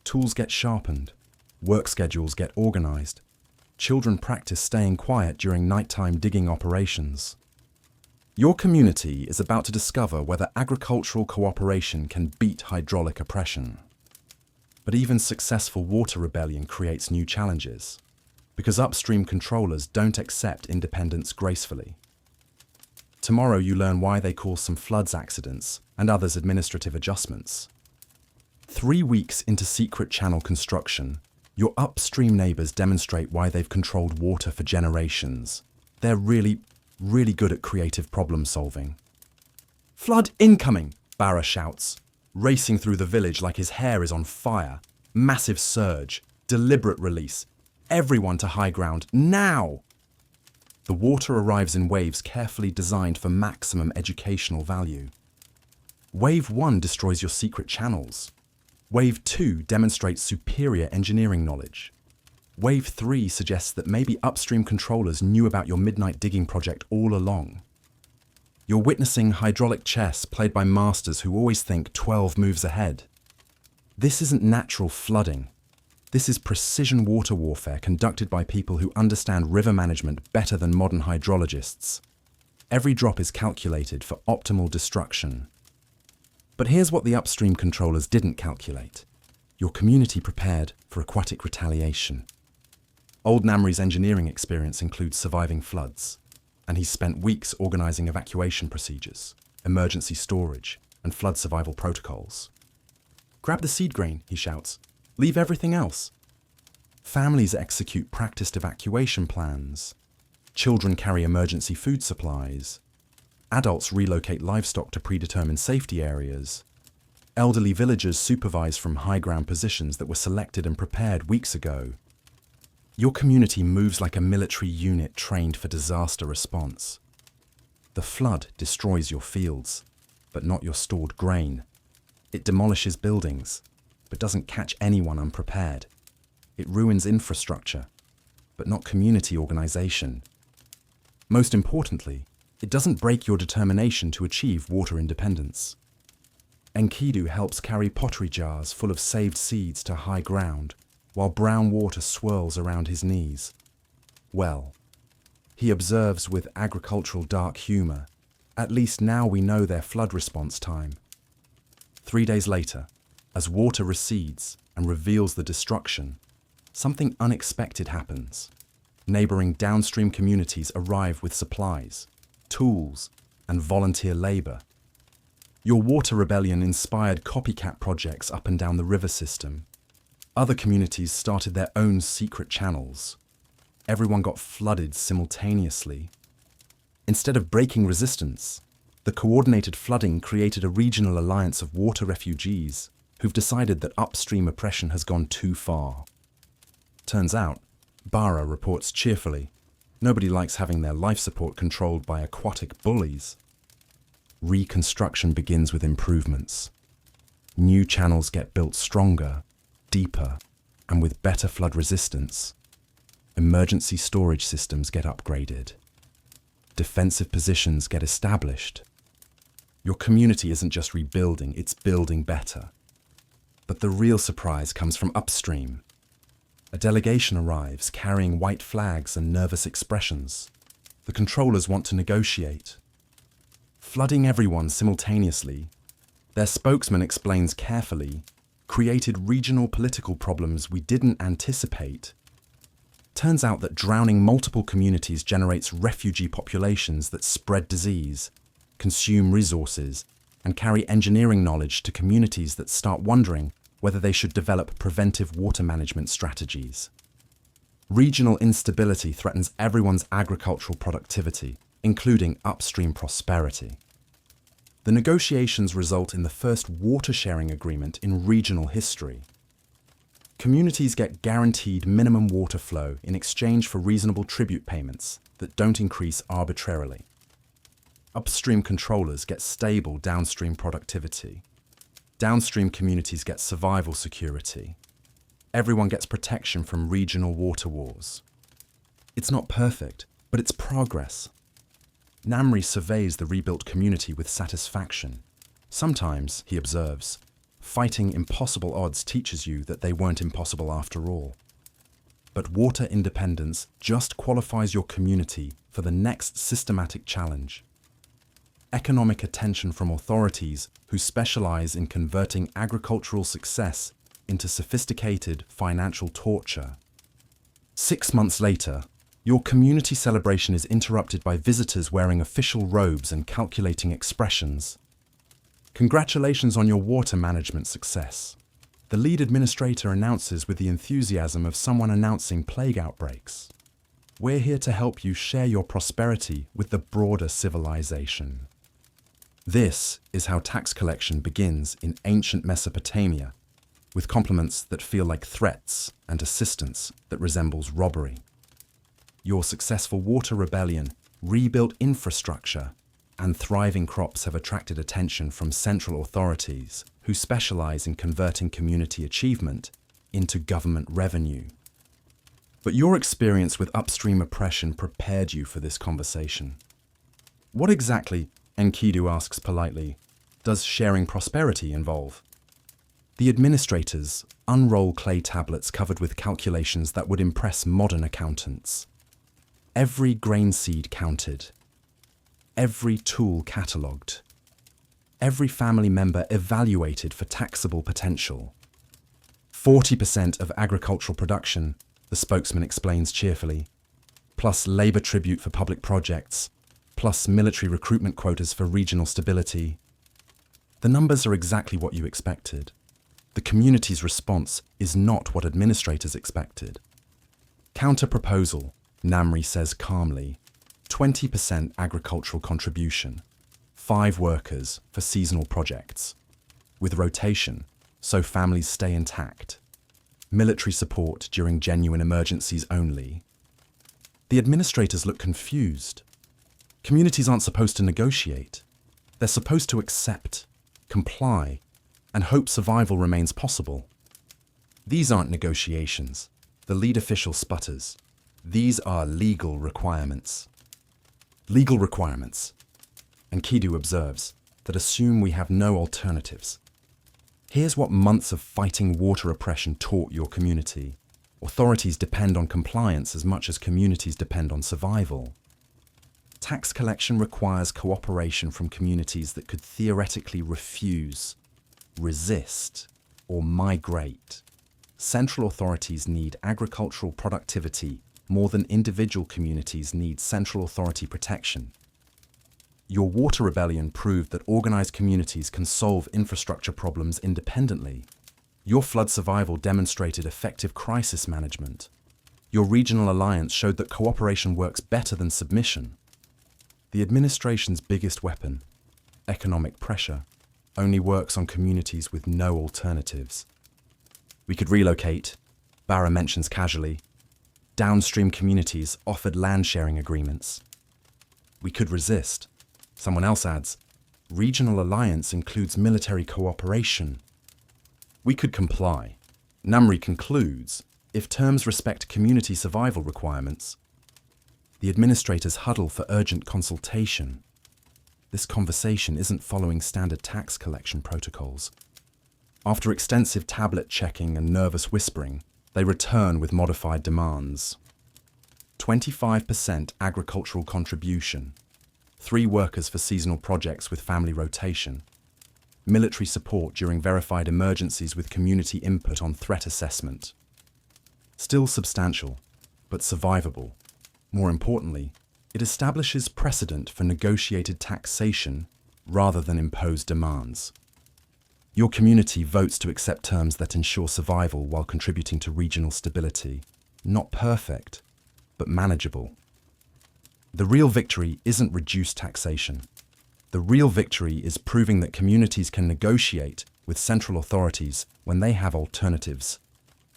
Tools get sharpened, work schedules get organized, children practice staying quiet during nighttime digging operations. Your community is about to discover whether agricultural cooperation can beat hydraulic oppression. But even successful water rebellion creates new challenges, because upstream controllers don't accept independence gracefully. Tomorrow you learn why they cause some floods accidents and others administrative adjustments. 3 weeks into secret channel construction, your upstream neighbors demonstrate why they've controlled water for generations. They're really good at creative problem solving. Flood incoming, Bara shouts, racing through the village like his hair is on fire. Massive surge, deliberate release. Everyone to high ground, now! The water arrives in waves carefully designed for maximum educational value. Wave 1 destroys your secret channels. Wave 2 demonstrates superior engineering knowledge. Wave 3 suggests that maybe upstream controllers knew about your midnight digging project all along. You're witnessing hydraulic chess played by masters who always think 12 moves ahead. This isn't natural flooding. This is precision water warfare conducted by people who understand river management better than modern hydrologists. Every drop is calculated for optimal destruction. But here's what the upstream controllers didn't calculate. Your community prepared for aquatic retaliation. Old Namri's engineering experience includes surviving floods, and he's spent weeks organizing evacuation procedures, emergency storage, and flood survival protocols. Grab the seed grain, he shouts. Leave everything else. Families execute practiced evacuation plans. Children carry emergency food supplies. Adults relocate livestock to predetermined safety areas. Elderly villagers supervise from high ground positions that were selected and prepared weeks ago. Your community moves like a military unit trained for disaster response. The flood destroys your fields, but not your stored grain. It demolishes buildings, but doesn't catch anyone unprepared. It ruins infrastructure, but not community organization. Most importantly, it doesn't break your determination to achieve water independence. Enkidu helps carry pottery jars full of saved seeds to high ground, while brown water swirls around his knees. Well, he observes with agricultural dark humor, at least now we know their flood response time. 3 days later, as water recedes and reveals the destruction, something unexpected happens. Neighboring downstream communities arrive with supplies, tools, and volunteer labor. Your water rebellion inspired copycat projects up and down the river system. Other communities started their own secret channels. Everyone got flooded simultaneously. Instead of breaking resistance, the coordinated flooding created a regional alliance of water refugees who've decided that upstream oppression has gone too far. Turns out, Bara reports cheerfully, nobody likes having their life support controlled by aquatic bullies. Reconstruction begins with improvements. New channels get built stronger, deeper, and with better flood resistance. Emergency storage systems get upgraded. Defensive positions get established. Your community isn't just rebuilding, it's building better. But the real surprise comes from upstream. A delegation arrives carrying white flags and nervous expressions. The controllers want to negotiate. Flooding everyone simultaneously, their spokesman explains carefully, created regional political problems we didn't anticipate. Turns out that drowning multiple communities generates refugee populations that spread disease, consume resources, and carry engineering knowledge to communities that start wondering whether they should develop preventive water management strategies. Regional instability threatens everyone's agricultural productivity, including upstream prosperity. The negotiations result in the first water-sharing agreement in regional history. Communities get guaranteed minimum water flow in exchange for reasonable tribute payments that don't increase arbitrarily. Upstream controllers get stable downstream productivity. Downstream communities get survival security. Everyone gets protection from regional water wars. It's not perfect, but it's progress. Namri surveys the rebuilt community with satisfaction. Sometimes, he observes, fighting impossible odds teaches you that they weren't impossible after all. But water independence just qualifies your community for the next systematic challenge. Economic attention from authorities who specialize in converting agricultural success into sophisticated financial torture. 6 months later, your community celebration is interrupted by visitors wearing official robes and calculating expressions. Congratulations on your water management success. The lead administrator announces with the enthusiasm of someone announcing plague outbreaks. We're here to help you share your prosperity with the broader civilization. This is how tax collection begins in ancient Mesopotamia, with compliments that feel like threats and assistance that resembles robbery. Your successful water rebellion, rebuilt infrastructure, and thriving crops have attracted attention from central authorities who specialize in converting community achievement into government revenue. But your experience with upstream oppression prepared you for this conversation. What exactly, Enkidu asks politely, does sharing prosperity involve? The administrators unroll clay tablets covered with calculations that would impress modern accountants. Every grain seed counted. Every tool catalogued. Every family member evaluated for taxable potential. 40% of agricultural production, the spokesman explains cheerfully, plus labor tribute for public projects, plus military recruitment quotas for regional stability. The numbers are exactly what you expected. The community's response is not what administrators expected. Counter-proposal, Namri says calmly, 20% agricultural contribution, 5 workers for seasonal projects, with rotation so families stay intact, military support during genuine emergencies only. The administrators look confused. Communities aren't supposed to negotiate. They're supposed to accept, comply, and hope survival remains possible. These aren't negotiations. The lead official sputters. These are legal requirements. Legal requirements, Enkidu observes, that assume we have no alternatives. Here's what months of fighting water oppression taught your community. Authorities depend on compliance as much as communities depend on survival. Tax collection requires cooperation from communities that could theoretically refuse, resist, or migrate. Central authorities need agricultural productivity more than individual communities need central authority protection. Your water rebellion proved that organized communities can solve infrastructure problems independently. Your flood survival demonstrated effective crisis management. Your regional alliance showed that cooperation works better than submission. The administration's biggest weapon, economic pressure, only works on communities with no alternatives. We could relocate, Barra mentions casually. Downstream communities offered land-sharing agreements. We could resist. Someone else adds, regional alliance includes military cooperation. We could comply. Namri concludes, if terms respect community survival requirements. The administrators huddle for urgent consultation. This conversation isn't following standard tax collection protocols. After extensive tablet checking and nervous whispering, They return with modified demands. 25% agricultural contribution, 3 workers for seasonal projects with family rotation, military support during verified emergencies with community input on threat assessment. Still substantial, but survivable. More importantly, it establishes precedent for negotiated taxation rather than imposed demands. Your community votes to accept terms that ensure survival while contributing to regional stability. Not perfect, but manageable. The real victory isn't reduced taxation. The real victory is proving that communities can negotiate with central authorities when they have alternatives,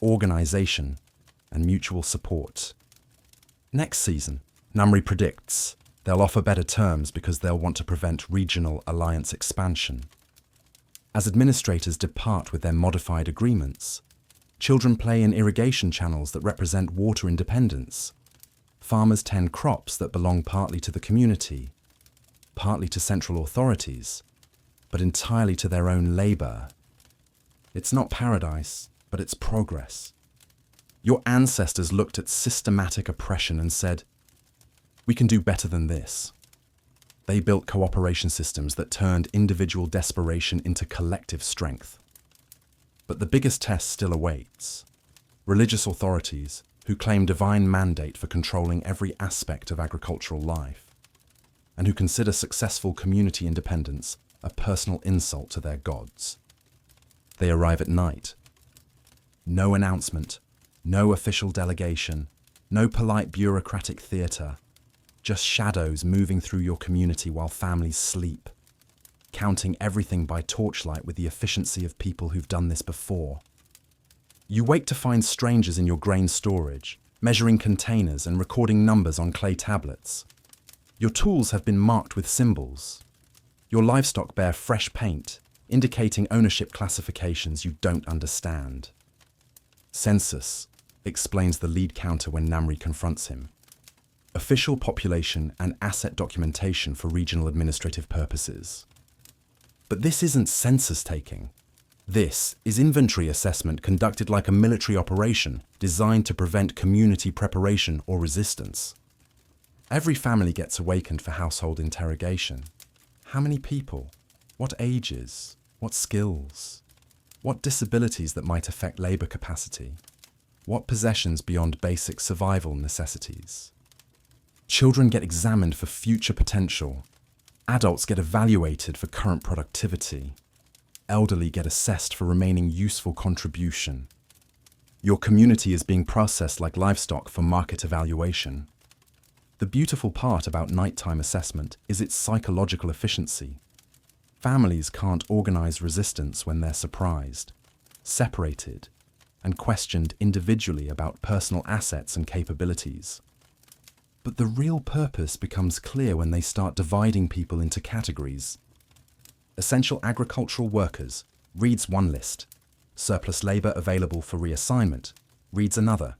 organization, and mutual support. Next season, NAMRI predicts they'll offer better terms because they'll want to prevent regional alliance expansion. As administrators depart with their modified agreements, children play in irrigation channels that represent water independence. Farmers tend crops that belong partly to the community, partly to central authorities, but entirely to their own labor. It's not paradise, but it's progress. Your ancestors looked at systematic oppression and said, "We can do better than this." They built cooperation systems that turned individual desperation into collective strength. But the biggest test still awaits. Religious authorities, who claim divine mandate for controlling every aspect of agricultural life, and who consider successful community independence a personal insult to their gods. They arrive at night. No announcement, no official delegation, no polite bureaucratic theatre, just shadows moving through your community while families sleep, counting everything by torchlight with the efficiency of people who've done this before. You wake to find strangers in your grain storage, measuring containers and recording numbers on clay tablets. Your tools have been marked with symbols. Your livestock bear fresh paint, indicating ownership classifications you don't understand. Census, explains the lead counter when NAMRI confronts him. Official population and asset documentation for regional administrative purposes. But this isn't census taking. This is inventory assessment conducted like a military operation designed to prevent community preparation or resistance. Every family gets awakened for household interrogation. How many people? What ages? What skills? What disabilities that might affect labor capacity? What possessions beyond basic survival necessities? Children get examined for future potential. Adults get evaluated for current productivity. Elderly get assessed for remaining useful contribution. Your community is being processed like livestock for market evaluation. The beautiful part about nighttime assessment is its psychological efficiency. Families can't organize resistance when they're surprised, separated, and questioned individually about personal assets and capabilities. But the real purpose becomes clear when they start dividing people into categories. Essential agricultural workers reads one list. Surplus labor available for reassignment reads another.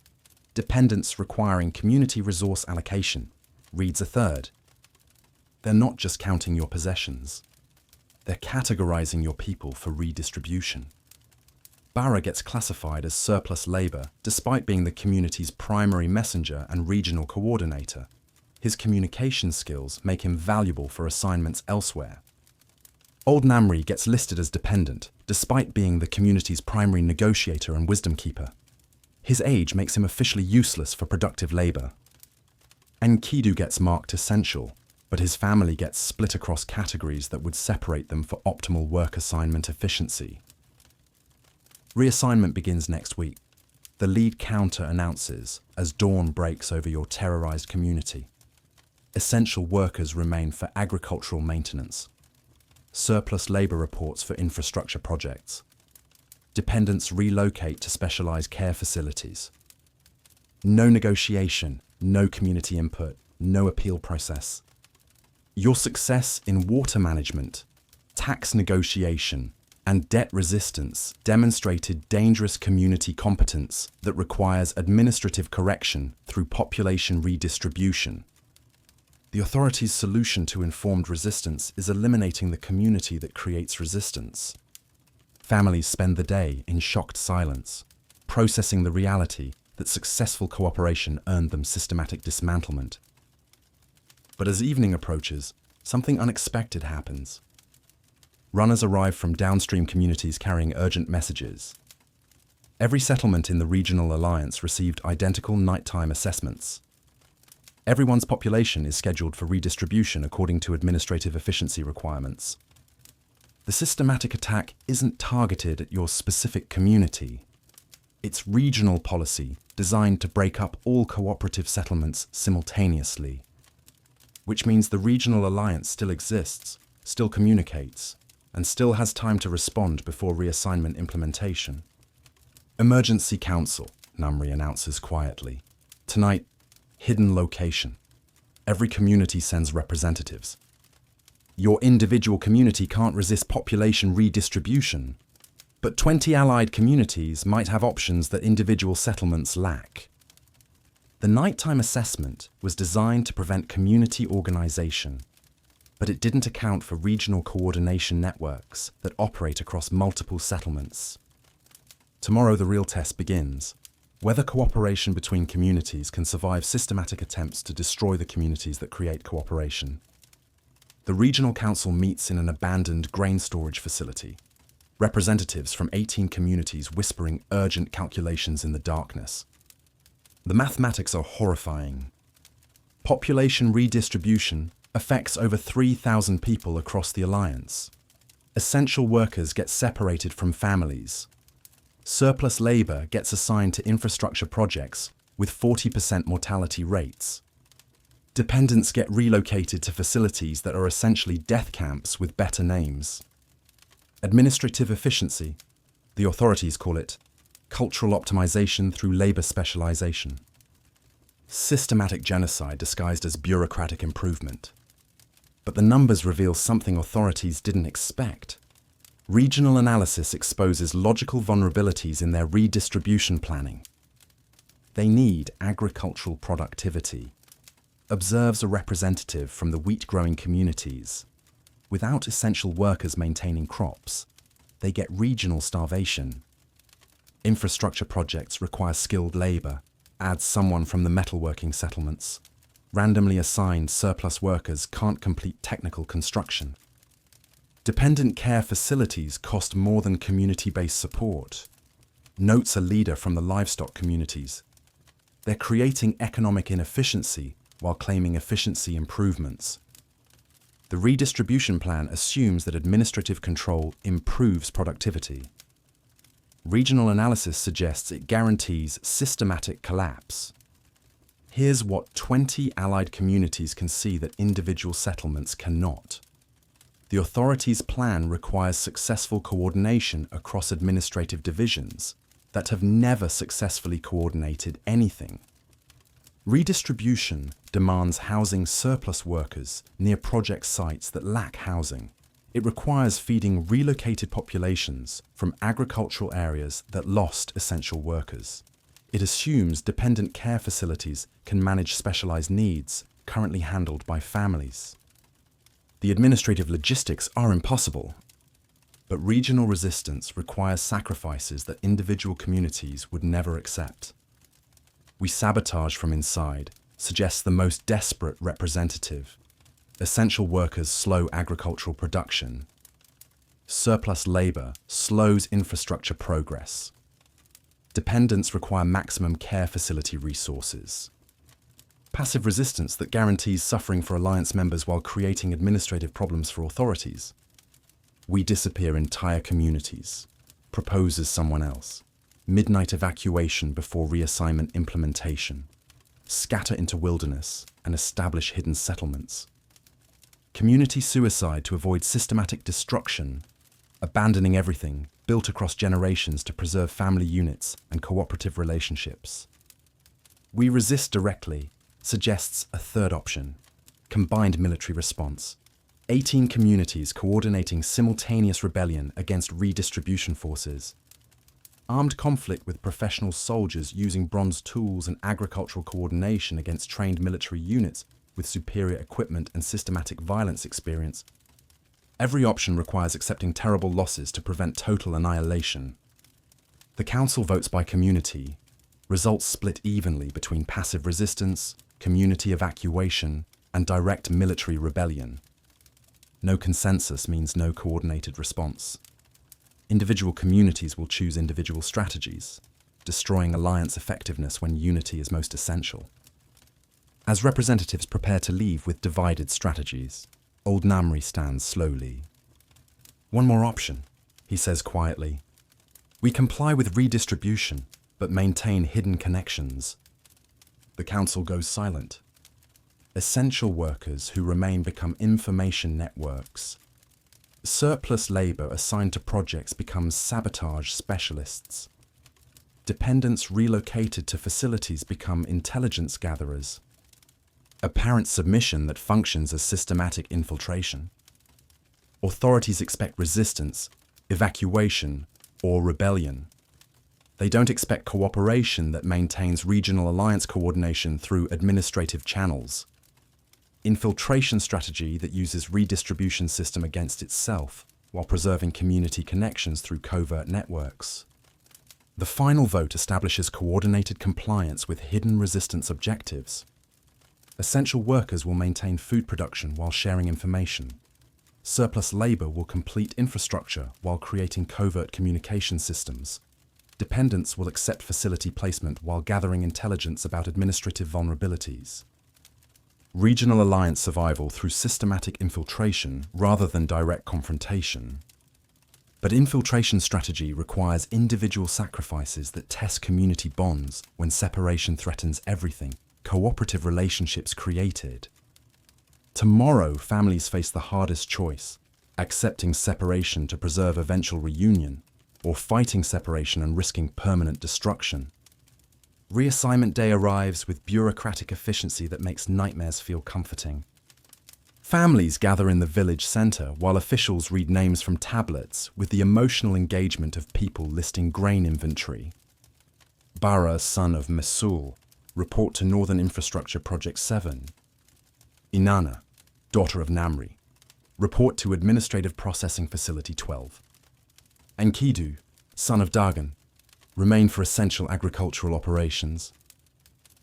Dependents requiring community resource allocation reads a third. They're not just counting your possessions. They're categorizing your people for redistribution. Barra gets classified as surplus labor despite being the community's primary messenger and regional coordinator. His communication skills make him valuable for assignments elsewhere. Old Namri gets listed as dependent despite being the community's primary negotiator and wisdom keeper. His age makes him officially useless for productive labor. Enkidu gets marked essential, but his family gets split across categories that would separate them for optimal work assignment efficiency. Reassignment begins next week. The lead counter announces as dawn breaks over your terrorized community. Essential workers remain for agricultural maintenance. Surplus labor reports for infrastructure projects. Dependents relocate to specialized care facilities. No negotiation, no community input, no appeal process. Your success in water management, tax negotiation, and debt resistance demonstrated dangerous community competence that requires administrative correction through population redistribution. The authorities' solution to informed resistance is eliminating the community that creates resistance. Families spend the day in shocked silence, processing the reality that successful cooperation earned them systematic dismantlement. But as evening approaches, something unexpected happens. Runners arrive from downstream communities carrying urgent messages. Every settlement in the regional alliance received identical nighttime assessments. Everyone's population is scheduled for redistribution according to administrative efficiency requirements. The systematic attack isn't targeted at your specific community. It's regional policy designed to break up all cooperative settlements simultaneously, which means the regional alliance still exists, still communicates, and still has time to respond before reassignment implementation. Emergency Council, Numri announces quietly. Tonight, hidden location. Every community sends representatives. Your individual community can't resist population redistribution, but 20 allied communities might have options that individual settlements lack. The nighttime assessment was designed to prevent community organization, but it didn't account for regional coordination networks that operate across multiple settlements. Tomorrow the real test begins. Whether cooperation between communities can survive systematic attempts to destroy the communities that create cooperation. The regional council meets in an abandoned grain storage facility. Representatives from 18 communities whispering urgent calculations in the darkness. The mathematics are horrifying. Population redistribution affects over 3,000 people across the alliance. Essential workers get separated from families. Surplus labor gets assigned to infrastructure projects with 40% mortality rates. Dependents get relocated to facilities that are essentially death camps with better names. Administrative efficiency, the authorities call it cultural optimization through labor specialization. Systematic genocide disguised as bureaucratic improvement. But the numbers reveal something authorities didn't expect. Regional analysis exposes logical vulnerabilities in their redistribution planning. They need agricultural productivity. Observes a representative from the wheat-growing communities. Without essential workers maintaining crops, they get regional starvation. Infrastructure projects require skilled labor. Adds someone from the metalworking settlements. Randomly assigned surplus workers can't complete technical construction. Dependent care facilities cost more than community-based support. Notes a leader from the livestock communities. They're creating economic inefficiency while claiming efficiency improvements. The redistribution plan assumes that administrative control improves productivity. Regional analysis suggests it guarantees systematic collapse. Here's what 20 allied communities can see that individual settlements cannot. The authorities' plan requires successful coordination across administrative divisions that have never successfully coordinated anything. Redistribution demands housing surplus workers near project sites that lack housing. It requires feeding relocated populations from agricultural areas that lost essential workers. It assumes dependent care facilities can manage specialized needs currently handled by families. The administrative logistics are impossible, but regional resistance requires sacrifices that individual communities would never accept. We sabotage from inside, suggests the most desperate representative. Essential workers slow agricultural production. Surplus labor slows infrastructure progress. Dependents require maximum care facility resources. Passive resistance that guarantees suffering for alliance members while creating administrative problems for authorities. We disappear entire communities. Proposes someone else. Midnight evacuation before reassignment implementation. Scatter into wilderness and establish hidden settlements. Community suicide to avoid systematic destruction. Abandoning everything built across generations to preserve family units and cooperative relationships. We resist directly suggests a third option, combined military response. 18 communities coordinating simultaneous rebellion against redistribution forces. Armed conflict with professional soldiers using bronze tools and agricultural coordination against trained military units with superior equipment and systematic violence experience. Every option requires accepting terrible losses to prevent total annihilation. The The council votes by community. Results split evenly between passive resistance, community evacuation, and direct military rebellion. No consensus means no coordinated response. Individual communities will choose individual strategies, destroying alliance effectiveness when unity is most essential. As representatives prepare to leave with divided strategies, old Namri stands slowly. "One more option," he says quietly. "We comply with redistribution, but maintain hidden connections." The council goes silent. Essential workers who remain become information networks. Surplus labor assigned to projects becomes sabotage specialists. Dependents relocated to facilities become intelligence gatherers. Apparent submission that functions as systematic infiltration. Authorities expect resistance, evacuation, or rebellion. They don't expect cooperation that maintains regional alliance coordination through administrative channels. Infiltration strategy that uses redistribution system against itself while preserving community connections through covert networks. The final vote establishes coordinated compliance with hidden resistance objectives. Essential workers will maintain food production while sharing information. Surplus labor will complete infrastructure while creating covert communication systems. Dependents will accept facility placement while gathering intelligence about administrative vulnerabilities. Regional alliance survival through systematic infiltration rather than direct confrontation. But infiltration strategy requires individual sacrifices that test community bonds when separation threatens everything, cooperative relationships created. Tomorrow, families face the hardest choice, accepting separation to preserve eventual reunion, or fighting separation and risking permanent destruction. Reassignment day arrives with bureaucratic efficiency that makes nightmares feel comforting. Families gather in the village center while officials read names from tablets with the emotional engagement of people listing grain inventory. Bara, son of Mesul, report to Northern Infrastructure Project 7. Inanna, daughter of Namri, report to Administrative Processing Facility 12. Enkidu, son of Dagon, remain for essential agricultural operations.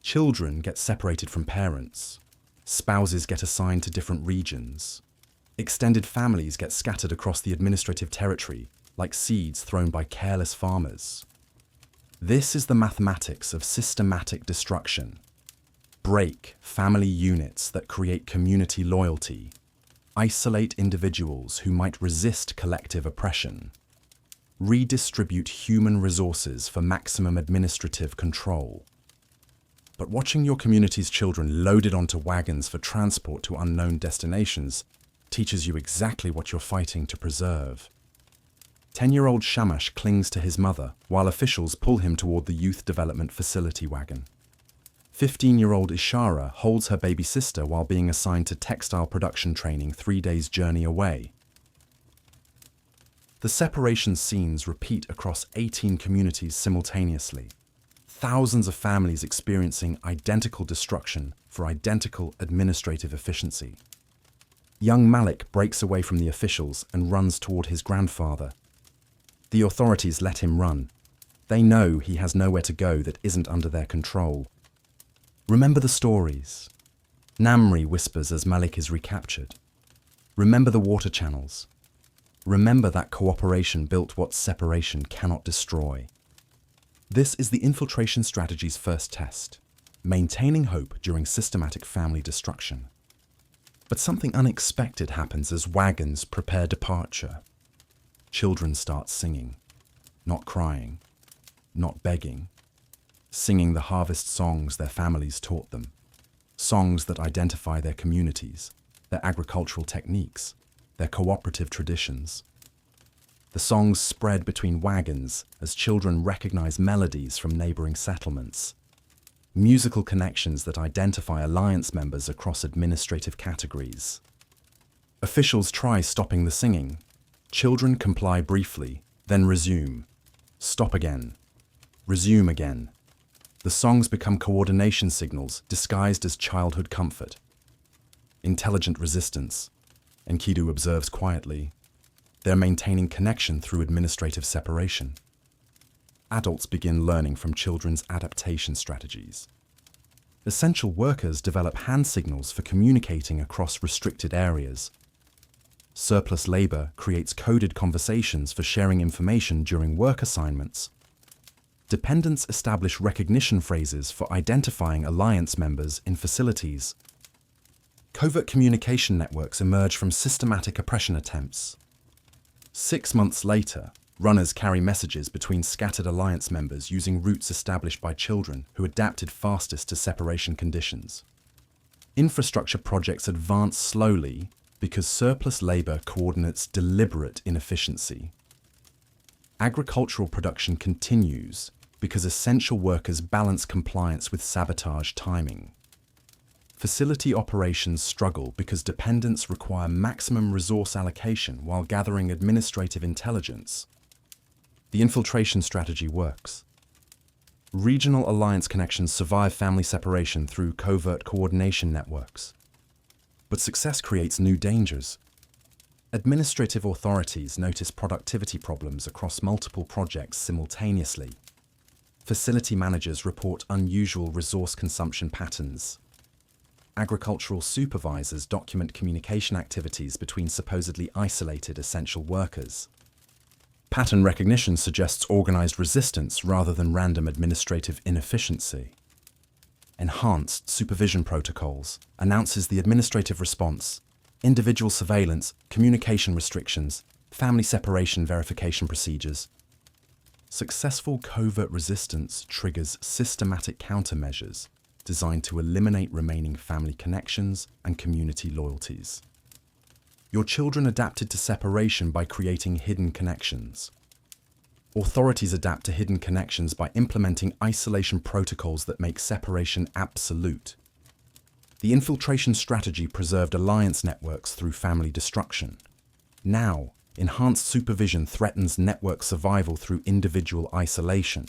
Children get separated from parents. Spouses get assigned to different regions. Extended families get scattered across the administrative territory like seeds thrown by careless farmers. This is the mathematics of systematic destruction. Break family units that create community loyalty. Isolate individuals who might resist collective oppression. Redistribute human resources for maximum administrative control. But watching your community's children loaded onto wagons for transport to unknown destinations teaches you exactly what you're fighting to preserve. 10-year-old Shamash clings to his mother while officials pull him toward the youth development facility wagon. 15-year-old Ishara holds her baby sister while being assigned to textile production training 3 days' journey away. The separation scenes repeat across 18 communities simultaneously. Thousands of families experiencing identical destruction for identical administrative efficiency. Young Malik breaks away from the officials and runs toward his grandfather. The authorities let him run. They know he has nowhere to go that isn't under their control. Remember the stories. Namri whispers as Malik is recaptured. Remember the water channels. Remember that cooperation built what separation cannot destroy. This is the infiltration strategy's first test, maintaining hope during systematic family destruction. But something unexpected happens as wagons prepare departure. Children start singing, not crying, not begging, singing the harvest songs their families taught them, songs that identify their communities, their agricultural techniques, their cooperative traditions. The songs spread between wagons as children recognize melodies from neighboring settlements, musical connections that identify alliance members across administrative categories. Officials try stopping the singing. Children comply briefly, then resume. Stop again. Resume again. The songs become coordination signals disguised as childhood comfort. Intelligent resistance, Enkidu observes quietly. They're maintaining connection through administrative separation. adults begin learning from children's adaptation strategies. Essential workers develop hand signals for communicating across restricted areas. Surplus labor creates coded conversations for sharing information during work assignments. Dependents establish recognition phrases for identifying alliance members in facilities. Covert communication networks emerge from systematic oppression attempts. 6 months later, runners carry messages between scattered alliance members using routes established by children who adapted fastest to separation conditions. Infrastructure projects advance slowly because surplus labor coordinates deliberate inefficiency. Agricultural production continues because essential workers balance compliance with sabotage timing. Facility operations struggle because dependents require maximum resource allocation while gathering administrative intelligence. The infiltration strategy works. Regional alliance connections survive family separation through covert coordination networks. But success creates new dangers. Administrative authorities notice productivity problems across multiple projects simultaneously. Facility managers report unusual resource consumption patterns. Agricultural supervisors document communication activities between supposedly isolated essential workers. Pattern recognition suggests organized resistance rather than random administrative inefficiency. Enhanced supervision protocols announces the administrative response, individual surveillance, communication restrictions, family separation verification procedures. Successful covert resistance triggers systematic countermeasures designed to eliminate remaining family connections and community loyalties. Your children adapted to separation by creating hidden connections. Authorities adapt to hidden connections by implementing isolation protocols that make separation absolute. The infiltration strategy preserved alliance networks through family destruction. Now, enhanced supervision threatens network survival through individual isolation.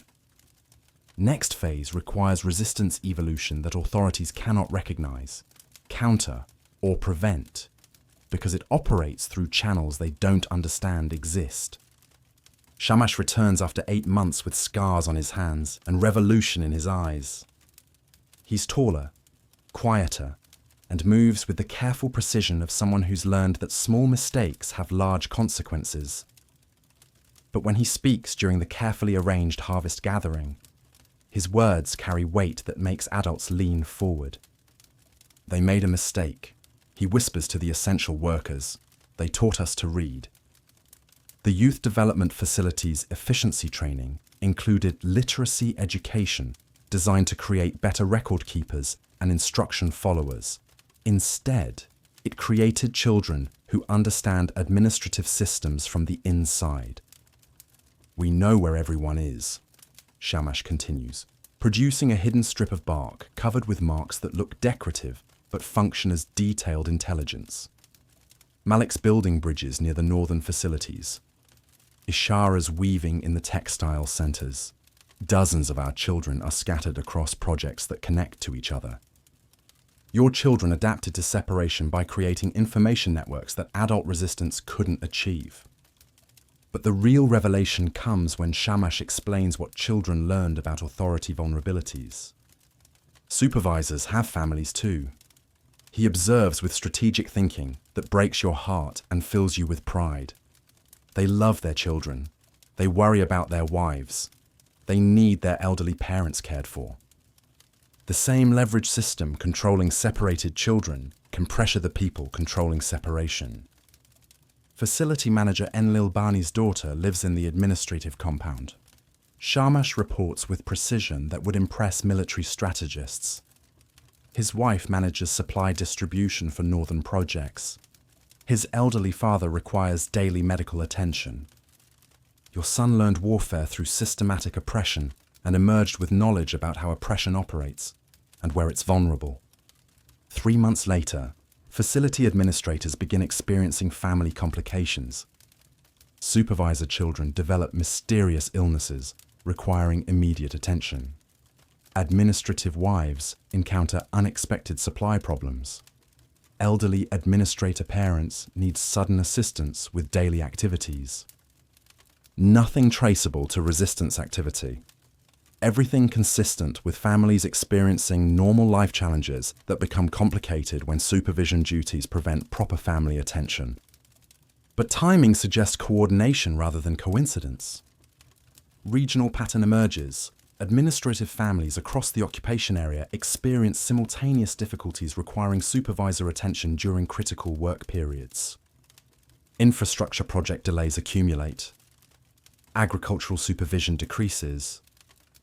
Next phase requires resistance evolution that authorities cannot recognize, counter, or prevent, because it operates through channels they don't understand exist. Shamash returns after 8 months with scars on his hands and revolution in his eyes. He's taller, quieter, and moves with the careful precision of someone who's learned that small mistakes have large consequences. But when he speaks during the carefully arranged harvest gathering, his words carry weight that makes adults lean forward. They made a mistake, he whispers to the essential workers. They taught us to read. The youth development facility's efficiency training included literacy education designed to create better record keepers and instruction followers. Instead, it created children who understand administrative systems from the inside. We know where everyone is, Shamash continues, producing a hidden strip of bark covered with marks that look decorative but function as detailed intelligence. Malik's building bridges near the northern facilities. Ishara's weaving in the textile centers. Dozens of our children are scattered across projects that connect to each other. Your children adapted to separation by creating information networks that adult resistance couldn't achieve. But the real revelation comes when Shamash explains what children learned about authority vulnerabilities. Supervisors have families too. He observes with strategic thinking that breaks your heart and fills you with pride. They love their children. They worry about their wives. They need their elderly parents cared for. The same leverage system controlling separated children can pressure the people controlling separation. Facility manager Enlil Bani's daughter lives in the administrative compound. Shamash reports with precision that would impress military strategists. His wife manages supply distribution for northern projects. His elderly father requires daily medical attention. Your son learned warfare through systematic oppression and emerged with knowledge about how oppression operates and where it's vulnerable. 3 months later, facility administrators begin experiencing family complications. Supervisor children develop mysterious illnesses requiring immediate attention. Administrative wives encounter unexpected supply problems. Elderly administrator parents need sudden assistance with daily activities. Nothing traceable to resistance activity. Everything consistent with families experiencing normal life challenges that become complicated when supervision duties prevent proper family attention. But timing suggests coordination rather than coincidence. Regional pattern emerges. Administrative families across the occupation area experience simultaneous difficulties requiring supervisor attention during critical work periods. Infrastructure project delays accumulate. Agricultural supervision decreases.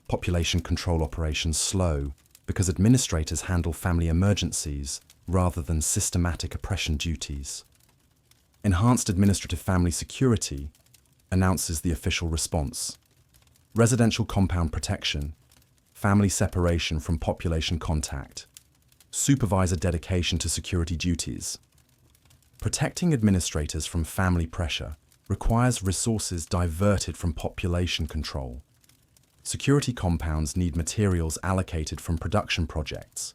Population control operations slow because administrators handle family emergencies rather than systematic oppression duties. Enhanced administrative family security announces the official response. Residential compound protection, family separation from population contact, supervisor dedication to security duties. Protecting administrators from family pressure requires resources diverted from population control. Security compounds need materials allocated from production projects.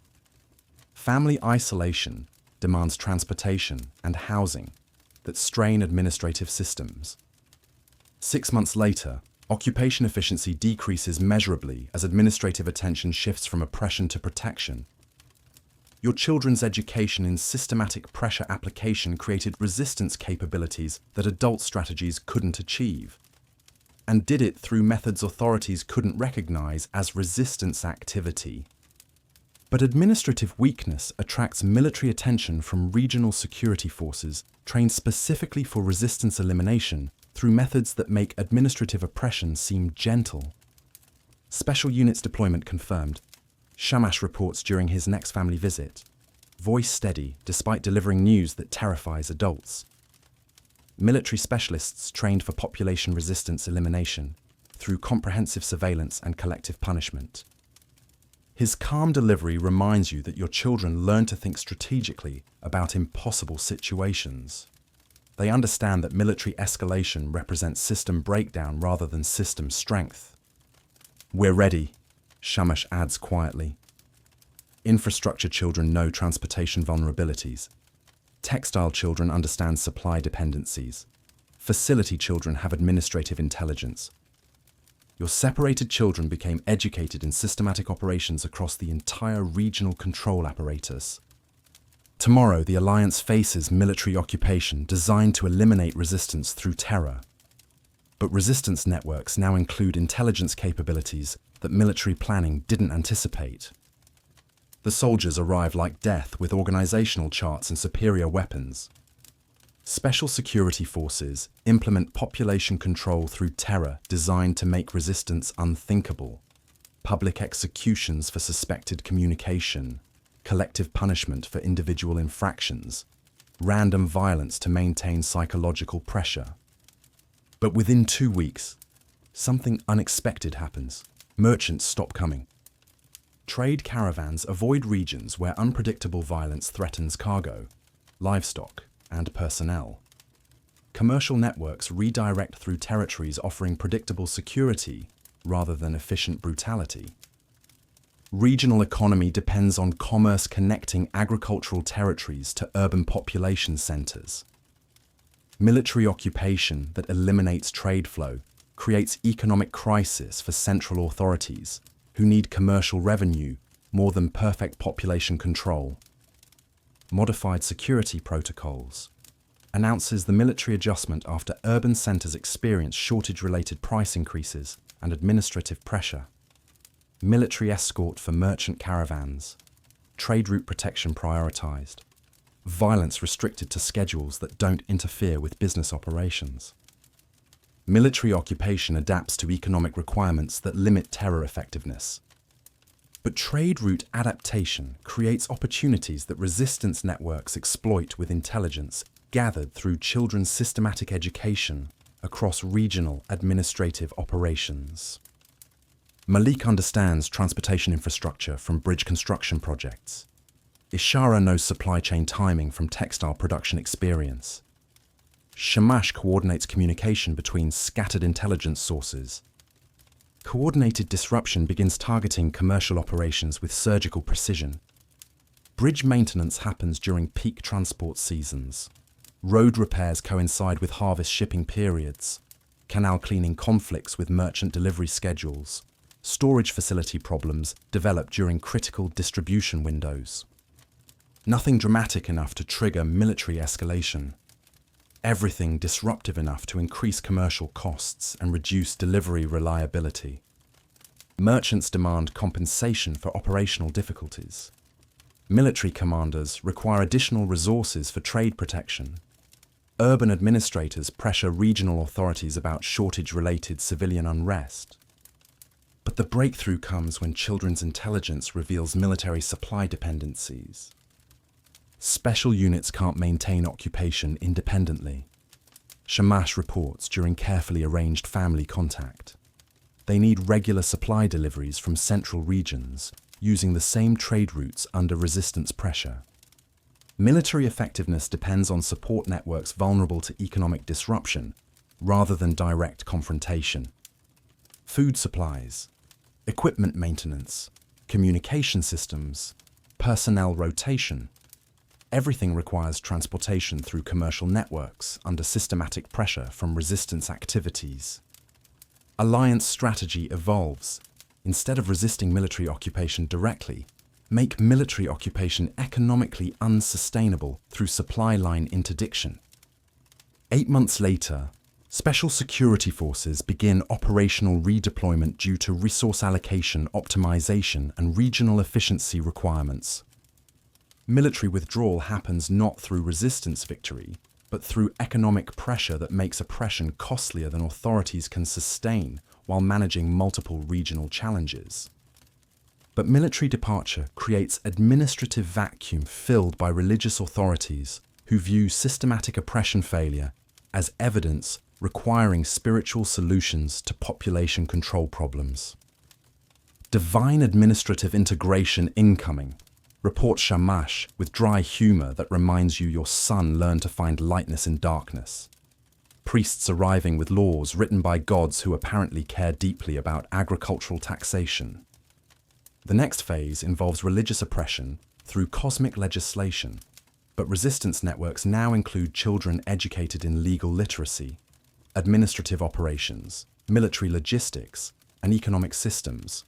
Family isolation demands transportation and housing that strain administrative systems. 6 months later, occupation efficiency decreases measurably as administrative attention shifts from oppression to protection. Your children's education in systematic pressure application created resistance capabilities that adult strategies couldn't achieve, and did it through methods authorities couldn't recognize as resistance activity. But administrative weakness attracts military attention from regional security forces trained specifically for resistance elimination through methods that make administrative oppression seem gentle. Special units deployment confirmed. Shamash reports during his next family visit. Voice steady despite delivering news that terrifies adults. Military specialists trained for population resistance elimination through comprehensive surveillance and collective punishment. His calm delivery reminds you that your children learn to think strategically about impossible situations. They understand that military escalation represents system breakdown rather than system strength. We're ready, Shamash adds quietly. Infrastructure children know transportation vulnerabilities. Textile children understand supply dependencies. Facility children have administrative intelligence. Your separated children became educated in systematic operations across the entire regional control apparatus. Tomorrow, the Alliance faces military occupation designed to eliminate resistance through terror. But resistance networks now include intelligence capabilities that military planning didn't anticipate. The soldiers arrive like death with organizational charts and superior weapons. Special security forces implement population control through terror designed to make resistance unthinkable. Public executions for suspected communication, collective punishment for individual infractions, random violence to maintain psychological pressure. But within 2 weeks, something unexpected happens. Merchants stop coming. Trade caravans avoid regions where unpredictable violence threatens cargo, livestock, and personnel. Commercial networks redirect through territories offering predictable security rather than efficient brutality. Regional economy depends on commerce connecting agricultural territories to urban population centers. Military occupation that eliminates trade flow creates economic crisis for central authorities who need commercial revenue more than perfect population control. Modified security protocols announces the military adjustment after urban centers experience shortage-related price increases and administrative pressure. Military escort for merchant caravans. Trade route protection prioritized. Violence restricted to schedules that don't interfere with business operations. Military occupation adapts to economic requirements that limit terror effectiveness. But trade route adaptation creates opportunities that resistance networks exploit with intelligence gathered through children's systematic education across regional administrative operations. Malik understands transportation infrastructure from bridge construction projects. Ishara knows supply chain timing from textile production experience. Shamash coordinates communication between scattered intelligence sources. Coordinated disruption begins targeting commercial operations with surgical precision. Bridge maintenance happens during peak transport seasons. Road repairs coincide with harvest shipping periods. canal cleaning conflicts with merchant delivery schedules, storage facility problems develop during critical distribution windows. Nothing dramatic enough to trigger military escalation. Everything disruptive enough to increase commercial costs and reduce delivery reliability. Merchants demand compensation for operational difficulties. Military commanders require additional resources for trade protection. Urban administrators pressure regional authorities about shortage-related civilian unrest. But the breakthrough comes when children's intelligence reveals military supply dependencies. Special units can't maintain occupation independently. Shamash reports during carefully arranged family contact. They need regular supply deliveries from central regions, using the same trade routes under resistance pressure. Military effectiveness depends on support networks vulnerable to economic disruption, rather than direct confrontation. Food supplies, equipment maintenance, communication systems, personnel rotation. Everything requires transportation through commercial networks under systematic pressure from resistance activities. Alliance strategy evolves. Instead of resisting military occupation directly, make military occupation economically unsustainable through supply line interdiction. 8 months later, special security forces begin operational redeployment due to resource allocation optimization and regional efficiency requirements. Military withdrawal happens not through resistance victory, but through economic pressure that makes oppression costlier than authorities can sustain while managing multiple regional challenges. But military departure creates administrative vacuum filled by religious authorities who view systematic oppression failure as evidence requiring spiritual solutions to population control problems. Divine administrative integration incoming, reports Shamash with dry humor that reminds you your son learned to find lightness in darkness. Priests arriving with laws written by gods who apparently care deeply about agricultural taxation. The next phase involves religious oppression through cosmic legislation, but resistance networks now include children educated in legal literacy, administrative operations, military logistics, and economic systems.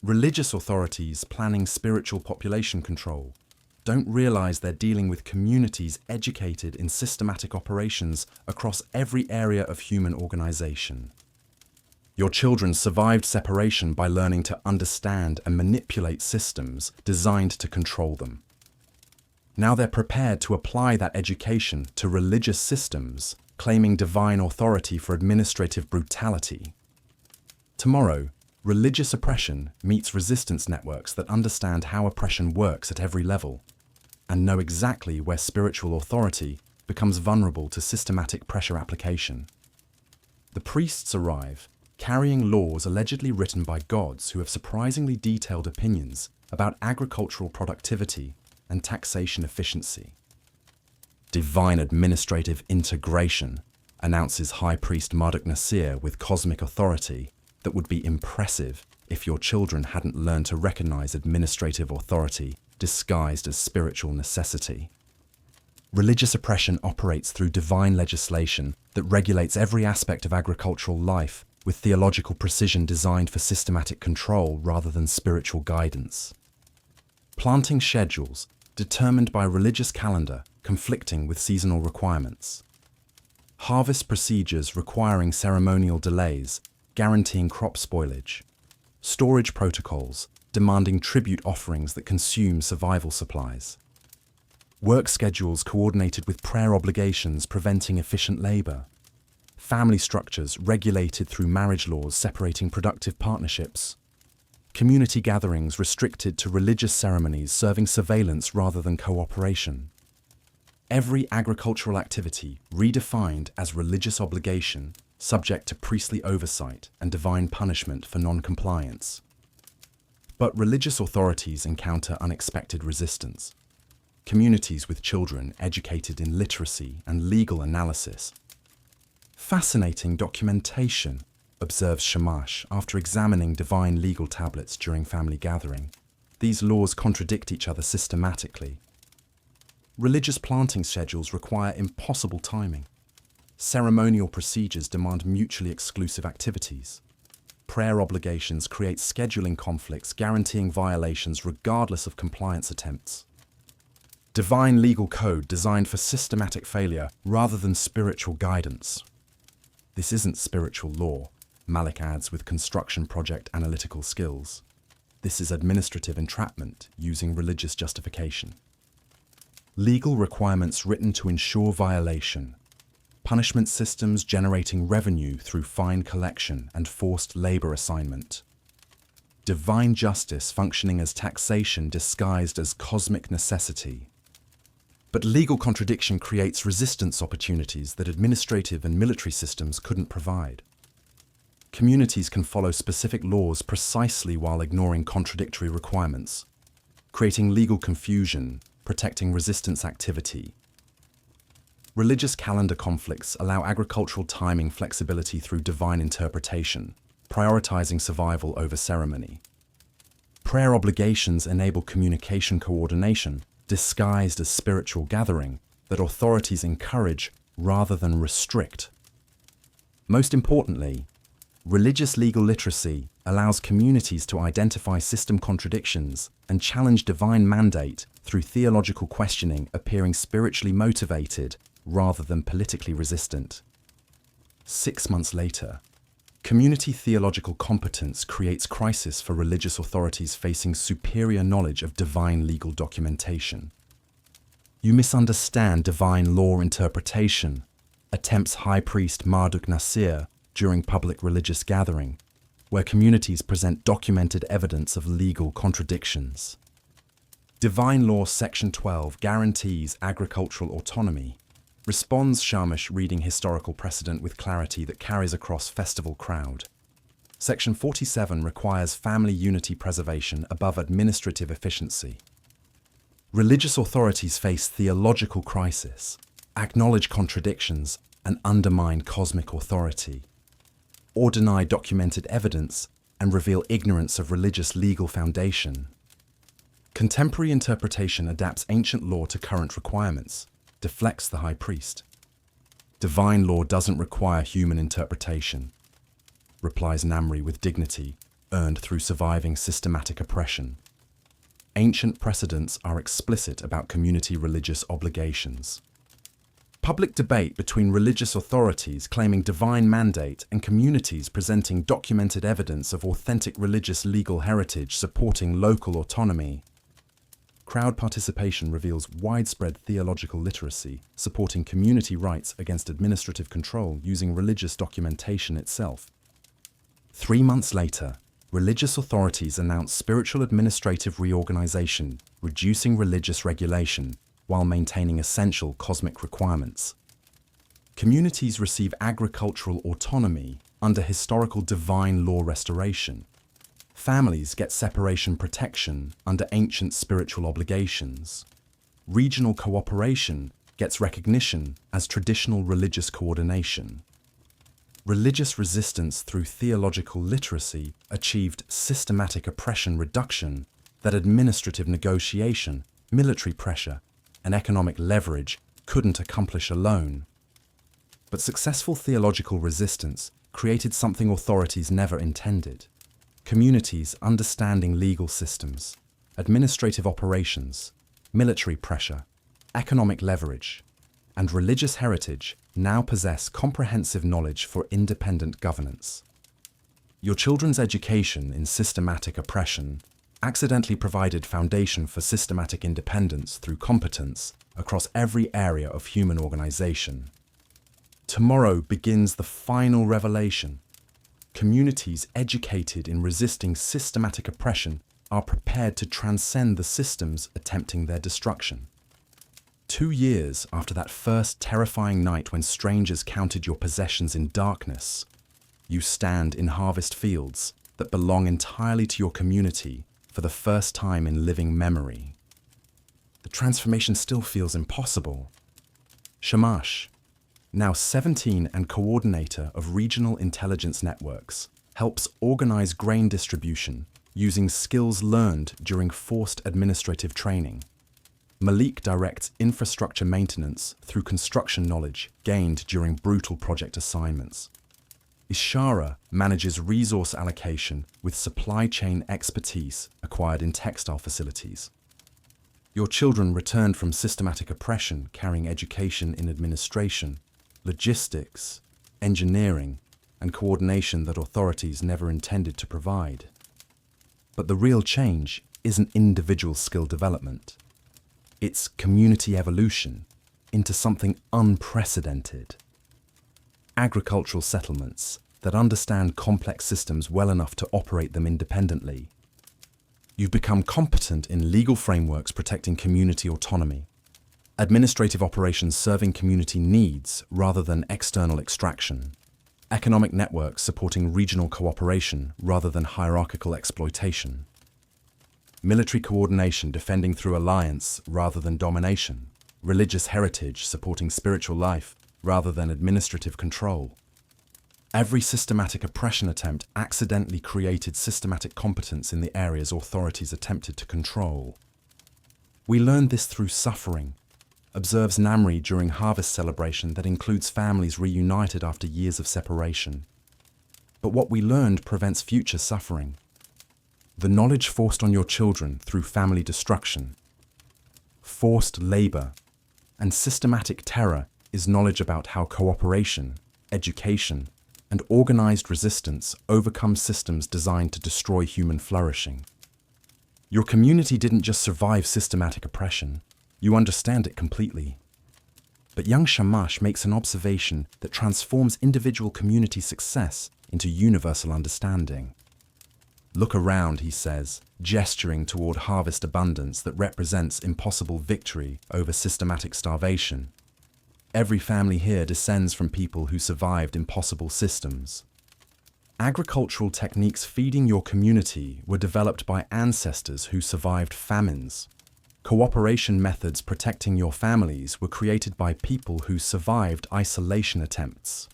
Religious authorities planning spiritual population control don't realize they're dealing with communities educated in systematic operations across every area of human organization. Your children survived separation by learning to understand and manipulate systems designed to control them. Now they're prepared to apply that education to religious systems, claiming divine authority for administrative brutality. Tomorrow, religious oppression meets resistance networks that understand how oppression works at every level and know exactly where spiritual authority becomes vulnerable to systematic pressure application. The priests arrive, carrying laws allegedly written by gods who have surprisingly detailed opinions about agricultural productivity and taxation efficiency. Divine administrative integration, announces High Priest Marduk Nasir with cosmic authority that would be impressive if your children hadn't learned to recognize administrative authority disguised as spiritual necessity. Religious oppression operates through divine legislation that regulates every aspect of agricultural life with theological precision designed for systematic control rather than spiritual guidance. Planting schedules determined by religious calendar conflicting with seasonal requirements. Harvest procedures requiring ceremonial delays, guaranteeing crop spoilage. Storage protocols demanding tribute offerings that consume survival supplies. Work schedules coordinated with prayer obligations preventing efficient labor. Family structures regulated through marriage laws separating productive partnerships. Community gatherings restricted to religious ceremonies serving surveillance rather than cooperation. Every agricultural activity redefined as religious obligation, subject to priestly oversight and divine punishment for non-compliance. But religious authorities encounter unexpected resistance. Communities with children educated in literacy and legal analysis. Fascinating documentation, observes Shamash after examining divine legal tablets during family gathering. These laws contradict each other systematically. Religious planting schedules require impossible timing. Ceremonial procedures demand mutually exclusive activities. Prayer obligations create scheduling conflicts, guaranteeing violations regardless of compliance attempts. Divine legal code designed for systematic failure rather than spiritual guidance. This isn't spiritual law, Malik adds with construction project analytical skills. This is administrative entrapment using religious justification. Legal requirements written to ensure violation. Punishment systems generating revenue through fine collection and forced labor assignment. Divine justice functioning as taxation disguised as cosmic necessity. But legal contradiction creates resistance opportunities that administrative and military systems couldn't provide. Communities can follow specific laws precisely while ignoring contradictory requirements, creating legal confusion, protecting resistance activity. Religious calendar conflicts allow agricultural timing flexibility through divine interpretation, prioritizing survival over ceremony. Prayer obligations enable communication coordination, disguised as spiritual gathering, that authorities encourage rather than restrict. Most importantly, religious legal literacy allows communities to identify system contradictions and challenge divine mandate through theological questioning, appearing spiritually motivated rather than politically resistant. 6 months later, community theological competence creates crisis for religious authorities facing superior knowledge of divine legal documentation. You misunderstand divine law interpretation, attempts High Priest Marduk Nasir during public religious gathering, where communities present documented evidence of legal contradictions. Divine Law Section 12 guarantees agricultural autonomy, responds Shamish reading historical precedent with clarity that carries across festival crowd. Section 47 requires family unity preservation above administrative efficiency. Religious authorities face theological crisis, acknowledge contradictions, and undermine cosmic authority, or deny documented evidence and reveal ignorance of religious legal foundation. Contemporary interpretation adapts ancient law to current requirements, deflects the high priest. Divine law doesn't require human interpretation, replies Namri with dignity, earned through surviving systematic oppression. Ancient precedents are explicit about community religious obligations. Public debate between religious authorities claiming divine mandate and communities presenting documented evidence of authentic religious legal heritage supporting local autonomy. Crowd participation reveals widespread theological literacy, supporting community rights against administrative control using religious documentation itself. 3 months later, religious authorities announced spiritual administrative reorganization, reducing religious regulation, while maintaining essential cosmic requirements. Communities receive agricultural autonomy under historical divine law restoration. Families get separation protection under ancient spiritual obligations. Regional cooperation gets recognition as traditional religious coordination. Religious resistance through theological literacy achieved systematic oppression reduction that administrative negotiation, military pressure, and economic leverage couldn't accomplish alone. But successful theological resistance created something authorities never intended. Communities understanding legal systems, administrative operations, military pressure, economic leverage, and religious heritage now possess comprehensive knowledge for independent governance. Your children's education in systematic oppression accidentally provided foundation for systematic independence through competence across every area of human organization. Tomorrow begins the final revelation. Communities educated in resisting systematic oppression are prepared to transcend the systems attempting their destruction. 2 years after that first terrifying night when strangers counted your possessions in darkness, you stand in harvest fields that belong entirely to your community for the first time in living memory. The transformation still feels impossible. Shamash, now 17 and coordinator of regional intelligence networks, helps organize grain distribution using skills learned during forced administrative training. Malik directs infrastructure maintenance through construction knowledge gained during brutal project assignments. Ishara manages resource allocation with supply chain expertise acquired in textile facilities. Your children returned from systematic oppression carrying education in administration, logistics, engineering, and coordination that authorities never intended to provide. But the real change isn't individual skill development. It's community evolution into something unprecedented. Agricultural settlements that understand complex systems well enough to operate them independently. You've become competent in legal frameworks protecting community autonomy, administrative operations serving community needs rather than external extraction, economic networks supporting regional cooperation rather than hierarchical exploitation, military coordination defending through alliance rather than domination, religious heritage supporting spiritual life rather than administrative control. Every systematic oppression attempt accidentally created systematic competence in the areas authorities attempted to control. We learned this through suffering, observes Namri during harvest celebration that includes families reunited after years of separation. But what we learned prevents future suffering. The knowledge forced on your children through family destruction, forced labor, and systematic terror is knowledge about how cooperation, education, and organized resistance overcome systems designed to destroy human flourishing. Your community didn't just survive systematic oppression, you understand it completely. But young Shamash makes an observation that transforms individual community success into universal understanding. Look around, he says, gesturing toward harvest abundance that represents impossible victory over systematic starvation. Every family here descends from people who survived impossible systems. Agricultural techniques feeding your community were developed by ancestors who survived famines. Cooperation methods protecting your families were created by people who survived isolation attempts.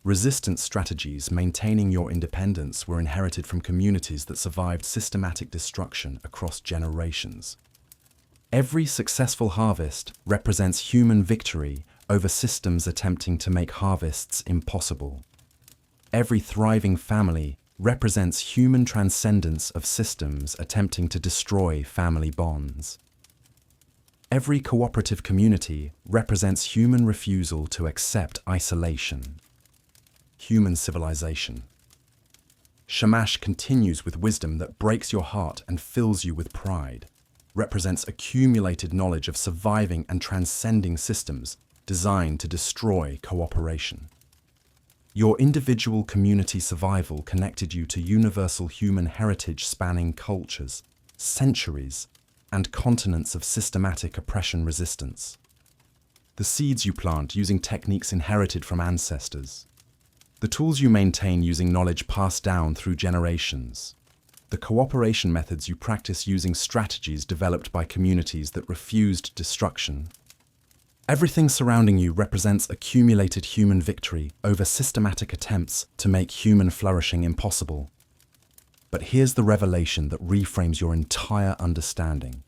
Resistance strategies maintaining your independence were inherited from communities that survived systematic destruction across generations. Every successful harvest represents human victory over systems attempting to make harvests impossible. Every thriving family represents human transcendence of systems attempting to destroy family bonds. Every cooperative community represents human refusal to accept isolation. Human civilization. Shamash continues with wisdom that breaks your heart and fills you with pride, represents accumulated knowledge of surviving and transcending systems designed to destroy cooperation. Your individual community survival connected you to universal human heritage spanning cultures, centuries, and continents of systematic oppression resistance. The seeds you plant using techniques inherited from ancestors. The tools you maintain using knowledge passed down through generations. The cooperation methods you practice using strategies developed by communities that refused destruction. Everything surrounding you represents accumulated human victory over systematic attempts to make human flourishing impossible. But here's the revelation that reframes your entire understanding.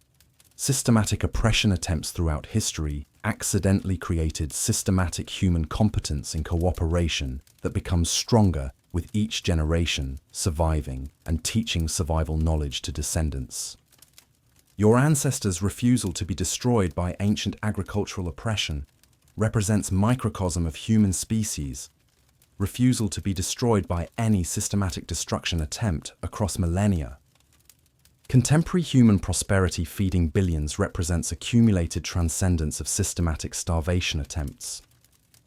Systematic oppression attempts throughout history accidentally created systematic human competence in cooperation that becomes stronger with each generation surviving and teaching survival knowledge to descendants. Your ancestors' refusal to be destroyed by ancient agricultural oppression represents microcosm of human species, refusal to be destroyed by any systematic destruction attempt across millennia. Contemporary human prosperity feeding billions represents accumulated transcendence of systematic starvation attempts.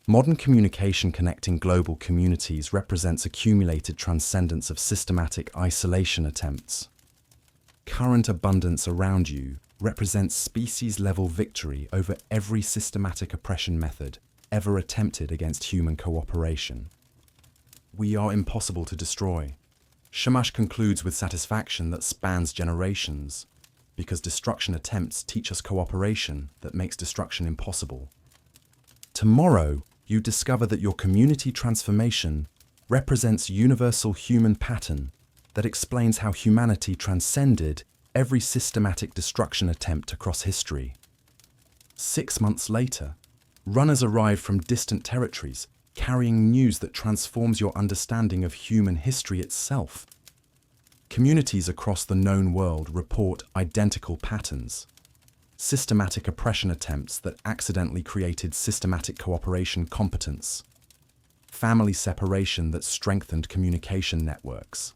Modern communication connecting global communities represents accumulated transcendence of systematic isolation attempts. Current abundance around you represents species-level victory over every systematic oppression method ever attempted against human cooperation. We are impossible to destroy. Shamash concludes with satisfaction that spans generations, because destruction attempts teach us cooperation that makes destruction impossible. Tomorrow, you discover that your community transformation represents universal human pattern that explains how humanity transcended every systematic destruction attempt across history. 6 months later, runners arrive from distant territories, carrying news that transforms your understanding of human history itself. Communities across the known world report identical patterns. Systematic oppression attempts that accidentally created systematic cooperation competence. Family separation that strengthened communication networks.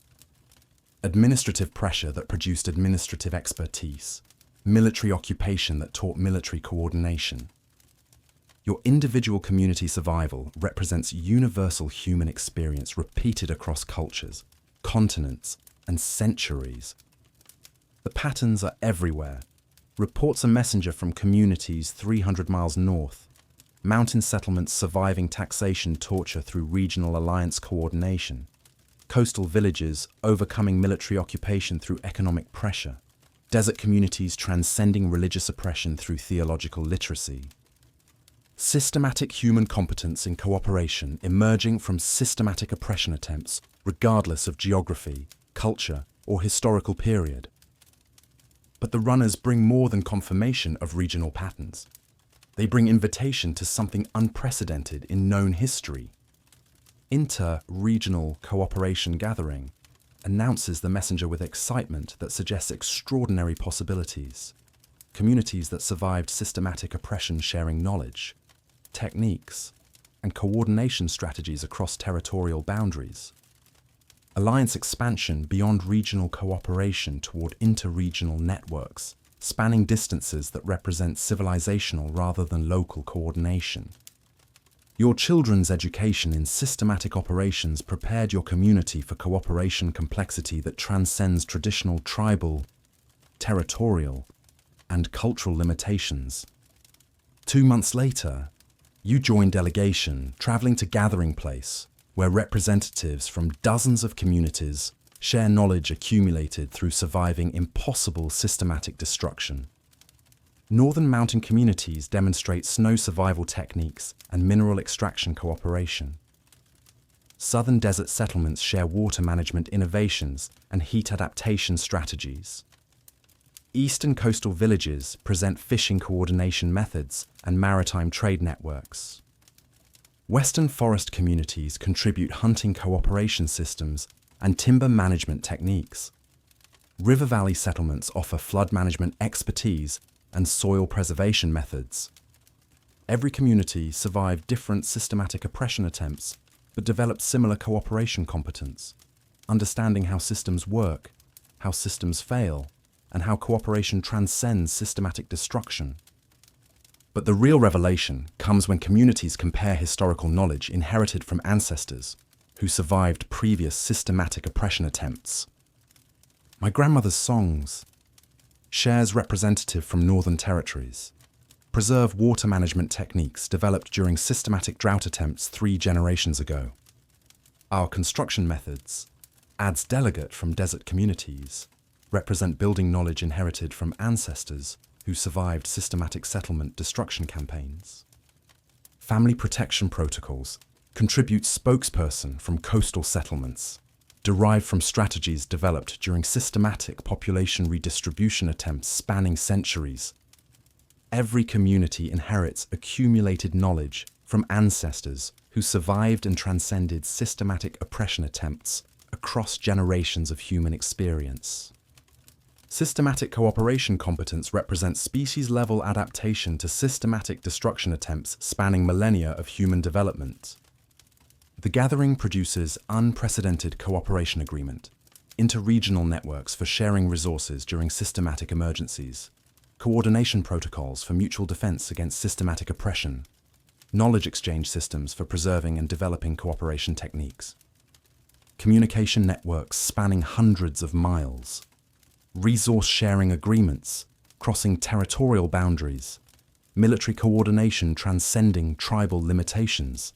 Administrative pressure that produced administrative expertise. Military occupation that taught military coordination. Your individual community survival represents universal human experience repeated across cultures, continents, and centuries. The patterns are everywhere. Reports a messenger from communities 300 miles north, mountain settlements surviving taxation torture through regional alliance coordination, coastal villages overcoming military occupation through economic pressure, desert communities transcending religious oppression through theological literacy. Systematic human competence in cooperation emerging from systematic oppression attempts, regardless of geography, culture, or historical period. But the runners bring more than confirmation of regional patterns. They bring invitation to something unprecedented in known history. Inter-regional cooperation gathering announces the messenger with excitement that suggests extraordinary possibilities. Communities that survived systematic oppression sharing knowledge, techniques, and coordination strategies across territorial boundaries. Alliance expansion beyond regional cooperation toward interregional networks, spanning distances that represent civilizational rather than local coordination. Your children's education in systematic operations prepared your community for cooperation complexity that transcends traditional tribal, territorial, and cultural limitations. 2 months later, you join delegation traveling to Gathering Place, where representatives from dozens of communities share knowledge accumulated through surviving impossible systematic destruction. Northern mountain communities demonstrate snow survival techniques and mineral extraction cooperation. Southern desert settlements share water management innovations and heat adaptation strategies. Eastern coastal villages present fishing coordination methods and maritime trade networks. Western forest communities contribute hunting cooperation systems and timber management techniques. River valley settlements offer flood management expertise and soil preservation methods. Every community survived different systematic oppression attempts, but developed similar cooperation competence, understanding how systems work, how systems fail, and how cooperation transcends systematic destruction. But the real revelation comes when communities compare historical knowledge inherited from ancestors who survived previous systematic oppression attempts. My grandmother's songs, shares representative from northern territories, preserve water management techniques developed during systematic drought attempts 3 generations ago. Our construction methods, adds delegate from desert communities, represent building knowledge inherited from ancestors who survived systematic settlement destruction campaigns. Family protection protocols contribute spokesperson from coastal settlements, derived from strategies developed during systematic population redistribution attempts spanning centuries. Every community inherits accumulated knowledge from ancestors who survived and transcended systematic oppression attempts across generations of human experience. Systematic cooperation competence represents species-level adaptation to systematic destruction attempts spanning millennia of human development. The gathering produces unprecedented cooperation agreement, interregional networks for sharing resources during systematic emergencies, coordination protocols for mutual defense against systematic oppression, knowledge exchange systems for preserving and developing cooperation techniques, communication networks spanning hundreds of miles, resource sharing agreements crossing territorial boundaries, military coordination transcending tribal limitations,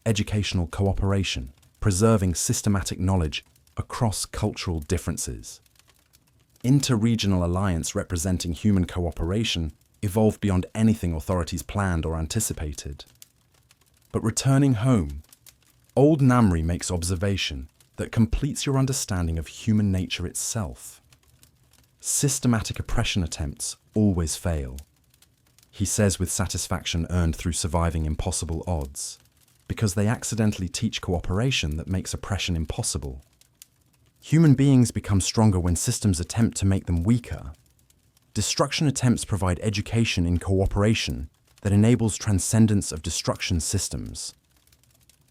educational cooperation, preserving systematic knowledge across cultural differences. Interregional alliance representing human cooperation evolved beyond anything authorities planned or anticipated. But returning home, Old Namri makes observation that completes your understanding of human nature itself. Systematic oppression attempts always fail. he says with satisfaction earned through surviving impossible odds, because they accidentally teach cooperation that makes oppression impossible. Human beings become stronger when systems attempt to make them weaker. Destruction attempts provide education in cooperation that enables transcendence of destruction systems.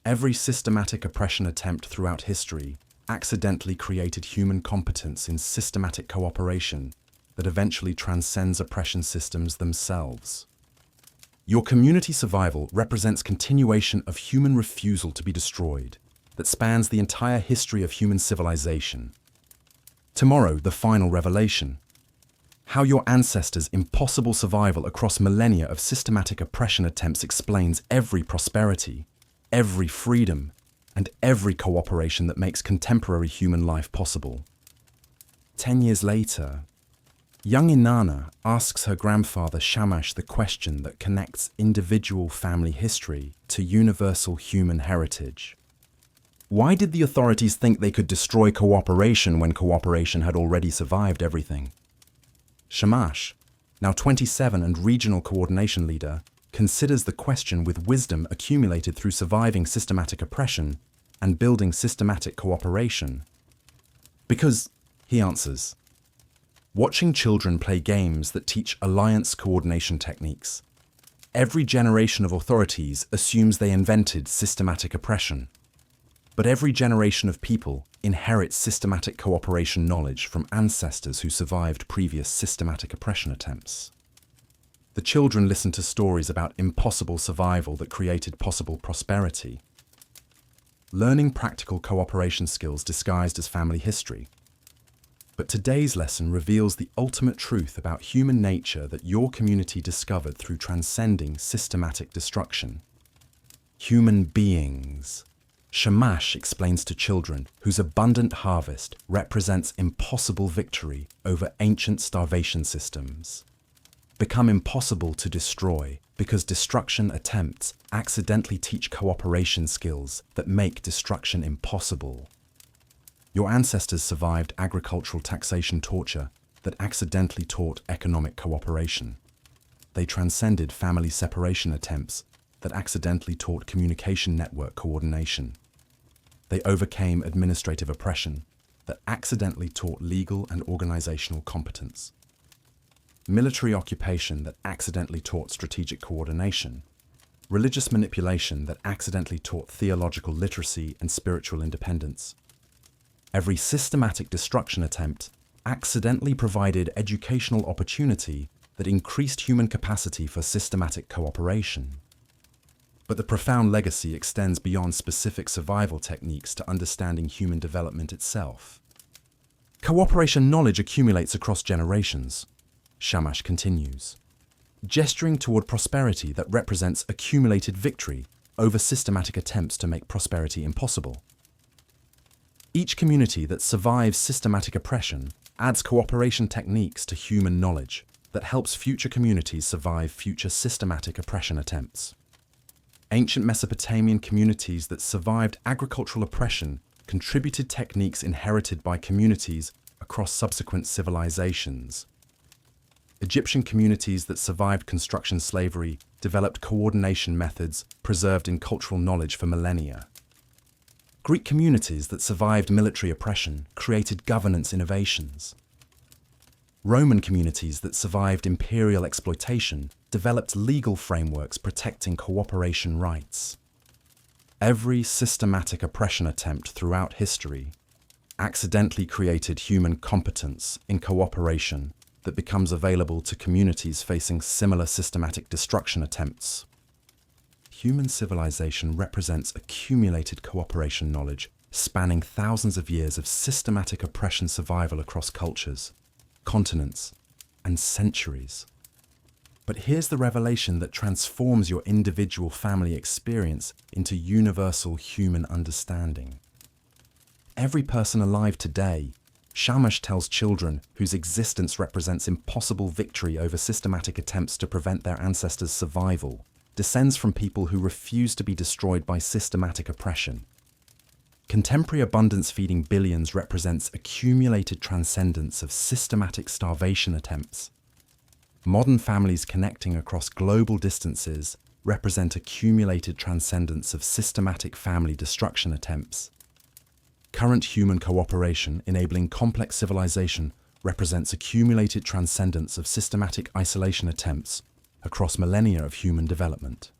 Every systematic oppression attempt throughout history accidentally created human competence in systematic cooperation that eventually transcends oppression systems themselves. Your community survival represents continuation of human refusal to be destroyed that spans the entire history of human civilization. Tomorrow, the final revelation. How your ancestors' impossible survival across millennia of systematic oppression attempts explains every prosperity, every freedom, and every cooperation that makes contemporary human life possible. 10 years later, young Inanna asks her grandfather Shamash the question that connects individual family history to universal human heritage. Why did the authorities think they could destroy cooperation when cooperation had already survived everything? Shamash, now 27 and regional coordination leader, considers the question with wisdom accumulated through surviving systematic oppression and building systematic cooperation. Because, he answers, watching children play games that teach alliance coordination techniques. Every generation of authorities assumes they invented systematic oppression. But every generation of people inherits systematic cooperation knowledge from ancestors who survived previous systematic oppression attempts. The children listen to stories about impossible survival that created possible prosperity. Learning practical cooperation skills disguised as family history. But today's lesson reveals the ultimate truth about human nature that your community discovered through transcending systematic destruction. Human beings. Shamash explains to children whose abundant harvest represents impossible victory over ancient starvation systems. Become impossible to destroy because destruction attempts accidentally teach cooperation skills that make destruction impossible. Your ancestors survived agricultural taxation torture that accidentally taught economic cooperation. They transcended family separation attempts that accidentally taught communication network coordination. They overcame administrative oppression that accidentally taught legal and organizational competence. Military occupation that accidentally taught strategic coordination. Religious manipulation that accidentally taught theological literacy and spiritual independence. Every systematic destruction attempt accidentally provided educational opportunity that increased human capacity for systematic cooperation. But the profound legacy extends beyond specific survival techniques to understanding human development itself. Cooperation knowledge accumulates across generations, Shamash continues, gesturing toward prosperity that represents accumulated victory over systematic attempts to make prosperity impossible. Each community that survives systematic oppression adds cooperation techniques to human knowledge that helps future communities survive future systematic oppression attempts. Ancient Mesopotamian communities that survived agricultural oppression contributed techniques inherited by communities across subsequent civilizations. Egyptian communities that survived construction slavery developed coordination methods preserved in cultural knowledge for millennia. Greek communities that survived military oppression created governance innovations. Roman communities that survived imperial exploitation developed legal frameworks protecting cooperation rights. Every systematic oppression attempt throughout history accidentally created human competence in cooperation that becomes available to communities facing similar systematic destruction attempts. Human civilization represents accumulated cooperation knowledge spanning thousands of years of systematic oppression survival across cultures, continents, and centuries. But here's the revelation that transforms your individual family experience into universal human understanding. Every person alive today, Shamash tells children whose existence represents impossible victory over systematic attempts to prevent their ancestors' survival, descends from people who refuse to be destroyed by systematic oppression. Contemporary abundance feeding billions represents accumulated transcendence of systematic starvation attempts. Modern families connecting across global distances represent accumulated transcendence of systematic family destruction attempts. Current human cooperation enabling complex civilization represents accumulated transcendence of systematic isolation attempts across millennia of human development.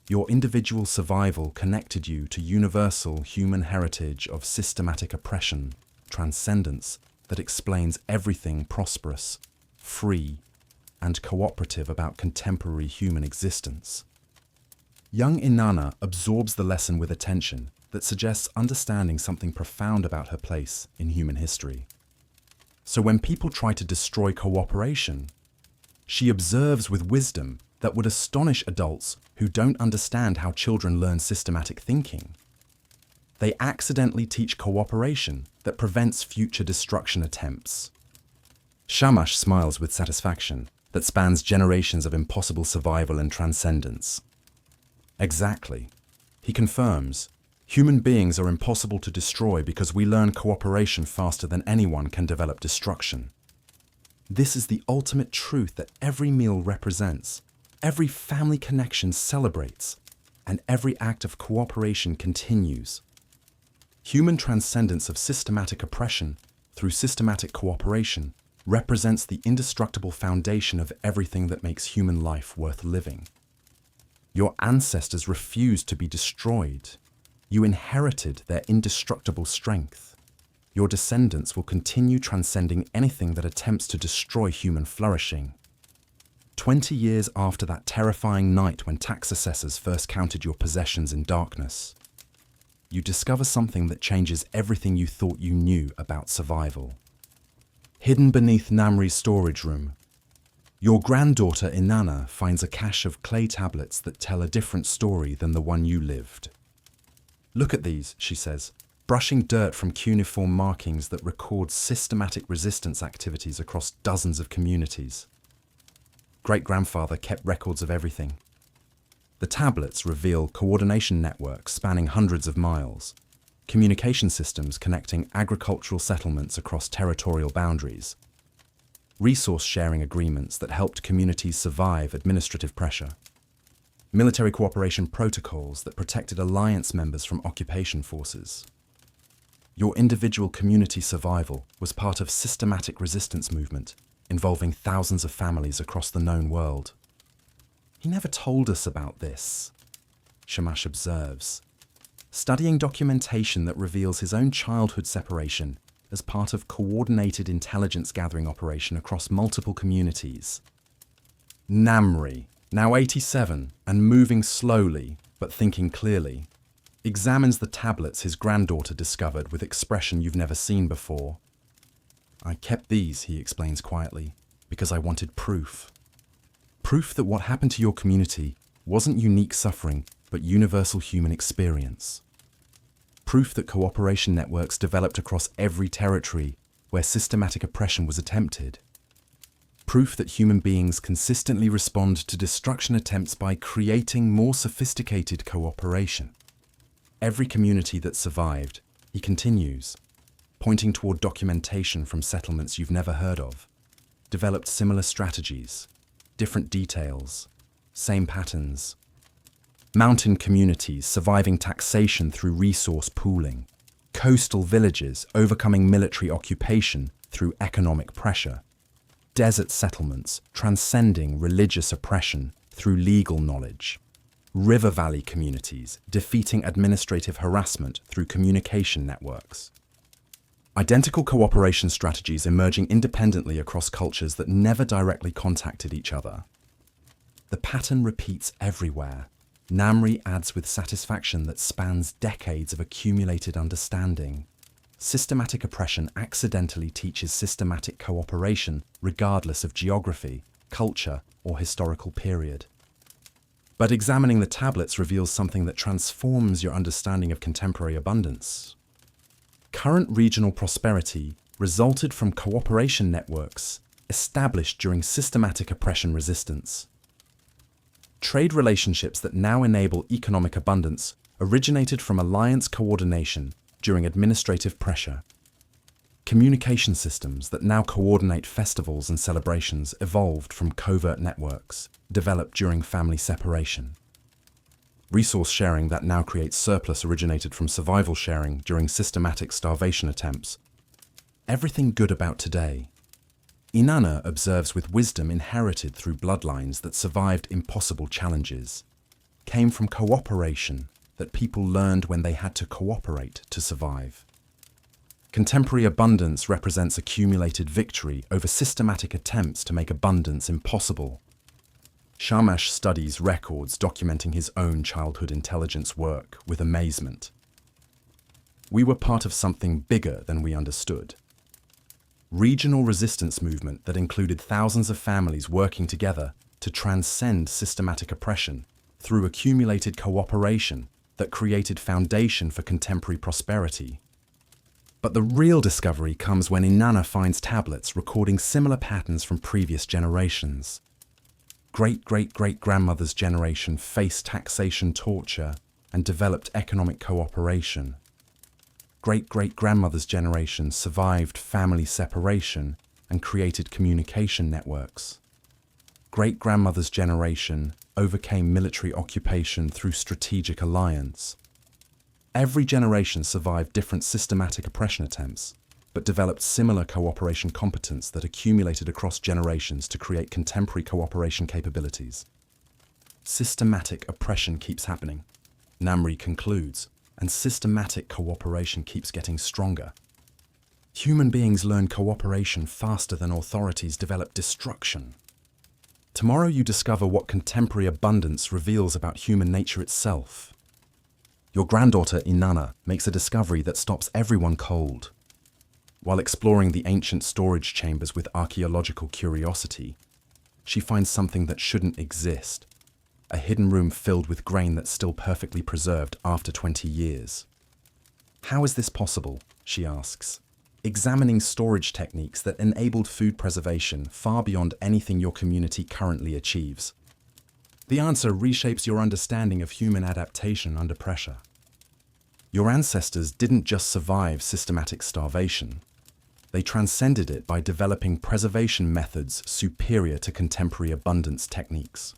Your individual survival connected you to universal human heritage of systematic oppression, transcendence that explains everything prosperous, free, and cooperative about contemporary human existence. Young Inanna absorbs the lesson with attention that suggests understanding something profound about her place in human history. So when people try to destroy cooperation, she observes with wisdom that would astonish adults who don't understand how children learn systematic thinking. They accidentally teach cooperation that prevents future destruction attempts. Shamash smiles with satisfaction that spans generations of impossible survival and transcendence. Exactly. He confirms, human beings are impossible to destroy because we learn cooperation faster than anyone can develop destruction. This is the ultimate truth that every meal represents, every family connection celebrates, and every act of cooperation continues. Human transcendence of systematic oppression through systematic cooperation represents the indestructible foundation of everything that makes human life worth living. Your ancestors refused to be destroyed. You inherited their indestructible strength. Your descendants will continue transcending anything that attempts to destroy human flourishing. 20 years after that terrifying night when tax assessors first counted your possessions in darkness, you discover something that changes everything you thought you knew about survival. Hidden beneath Namri's storage room, your granddaughter Inanna finds a cache of clay tablets that tell a different story than the one you lived. Look at these, she says, brushing dirt from cuneiform markings that record systematic resistance activities across dozens of communities. Great-grandfather kept records of everything. The tablets reveal coordination networks spanning hundreds of miles, communication systems connecting agricultural settlements across territorial boundaries, resource-sharing agreements that helped communities survive administrative pressure, military cooperation protocols that protected alliance members from occupation forces. Your individual community survival was part of systematic resistance movement involving thousands of families across the known world. He never told us about this, Shamash observes, studying documentation that reveals his own childhood separation as part of coordinated intelligence gathering operation across multiple communities. Namri, now 87 and moving slowly but thinking clearly, examines the tablets his granddaughter discovered with expression you've never seen before. I kept these, he explains quietly, because I wanted proof. Proof that what happened to your community wasn't unique suffering, but universal human experience. Proof that cooperation networks developed across every territory where systematic oppression was attempted. Proof that human beings consistently respond to destruction attempts by creating more sophisticated cooperation. Every community that survived, he continues, pointing toward documentation from settlements you've never heard of, developed similar strategies, different details, same patterns. Mountain communities surviving taxation through resource pooling, coastal villages overcoming military occupation through economic pressure, desert settlements transcending religious oppression through legal knowledge, river valley communities defeating administrative harassment through communication networks. Identical cooperation strategies emerging independently across cultures that never directly contacted each other. The pattern repeats everywhere. Namri adds with satisfaction that spans decades of accumulated understanding. Systematic oppression accidentally teaches systematic cooperation regardless of geography, culture, or historical period. But examining the tablets reveals something that transforms your understanding of contemporary abundance. Current regional prosperity resulted from cooperation networks established during systematic oppression resistance. Trade relationships that now enable economic abundance originated from alliance coordination during administrative pressure. Communication systems that now coordinate festivals and celebrations evolved from covert networks developed during family separation. Resource sharing that now creates surplus originated from survival sharing during systematic starvation attempts. Everything good about today. Inanna observes with wisdom inherited through bloodlines that survived impossible challenges, came from cooperation that people learned when they had to cooperate to survive. Contemporary abundance represents accumulated victory over systematic attempts to make abundance impossible. Shamash studies records documenting his own childhood intelligence work with amazement. We were part of something bigger than we understood. Regional resistance movement that included thousands of families working together to transcend systematic oppression through accumulated cooperation that created foundation for contemporary prosperity. But the real discovery comes when Inanna finds tablets recording similar patterns from previous generations. Great-great-great-grandmother's generation faced taxation torture and developed economic cooperation. Great-great-grandmother's generation survived family separation and created communication networks. Great-grandmother's generation overcame military occupation through strategic alliance. Every generation survived different systematic oppression attempts, but developed similar cooperation competence that accumulated across generations to create contemporary cooperation capabilities. Systematic oppression keeps happening, Namri concludes, and systematic cooperation keeps getting stronger. Human beings learn cooperation faster than authorities develop destruction. Tomorrow you discover what contemporary abundance reveals about human nature itself. Your granddaughter Inanna makes a discovery that stops everyone cold. While exploring the ancient storage chambers with archaeological curiosity, she finds something that shouldn't exist. A hidden room filled with grain that's still perfectly preserved after 20 years. How is this possible? She asks, examining storage techniques that enabled food preservation far beyond anything your community currently achieves. The answer reshapes your understanding of human adaptation under pressure. Your ancestors didn't just survive systematic starvation. They transcended it by developing preservation methods superior to contemporary abundance techniques.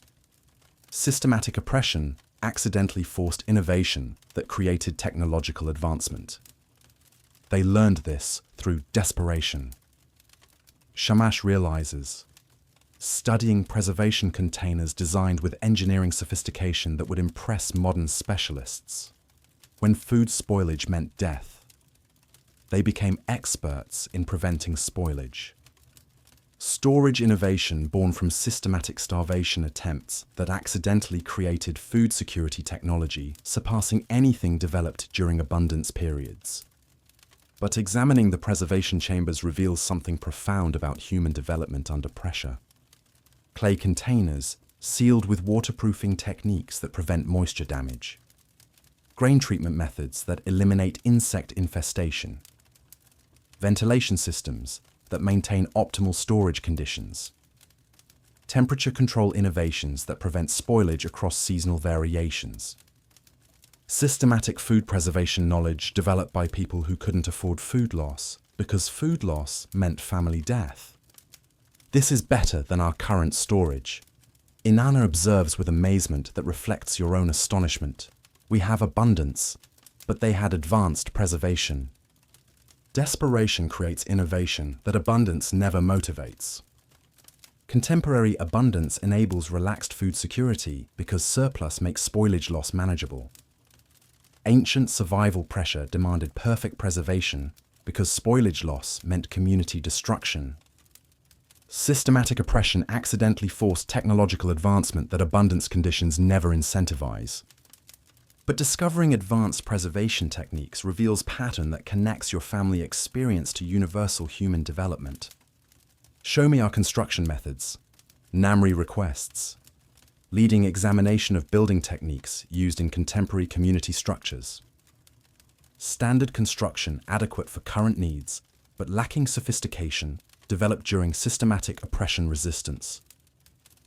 Systematic oppression accidentally forced innovation that created technological advancement. They learned this through desperation. Shamash realizes, studying preservation containers designed with engineering sophistication that would impress modern specialists. When food spoilage meant death, they became experts in preventing spoilage. Storage innovation born from systematic starvation attempts that accidentally created food security technology, surpassing anything developed during abundance periods. But examining the preservation chambers reveals something profound about human development under pressure. Clay containers sealed with waterproofing techniques that prevent moisture damage. Grain treatment methods that eliminate insect infestation. Ventilation systems that maintain optimal storage conditions. Temperature control innovations that prevent spoilage across seasonal variations. Systematic food preservation knowledge developed by people who couldn't afford food loss because food loss meant family death. This is better than our current storage. Inanna observes with amazement that reflects your own astonishment. We have abundance, but they had advanced preservation. Desperation creates innovation that abundance never motivates. Contemporary abundance enables relaxed food security because surplus makes spoilage loss manageable. Ancient survival pressure demanded perfect preservation because spoilage loss meant community destruction. Systematic oppression accidentally forced technological advancement that abundance conditions never incentivize. But discovering advanced preservation techniques reveals pattern that connects your family experience to universal human development. Show me our construction methods. Namri requests. Leading examination of building techniques used in contemporary community structures. Standard construction adequate for current needs, but lacking sophistication, developed during systematic oppression resistance.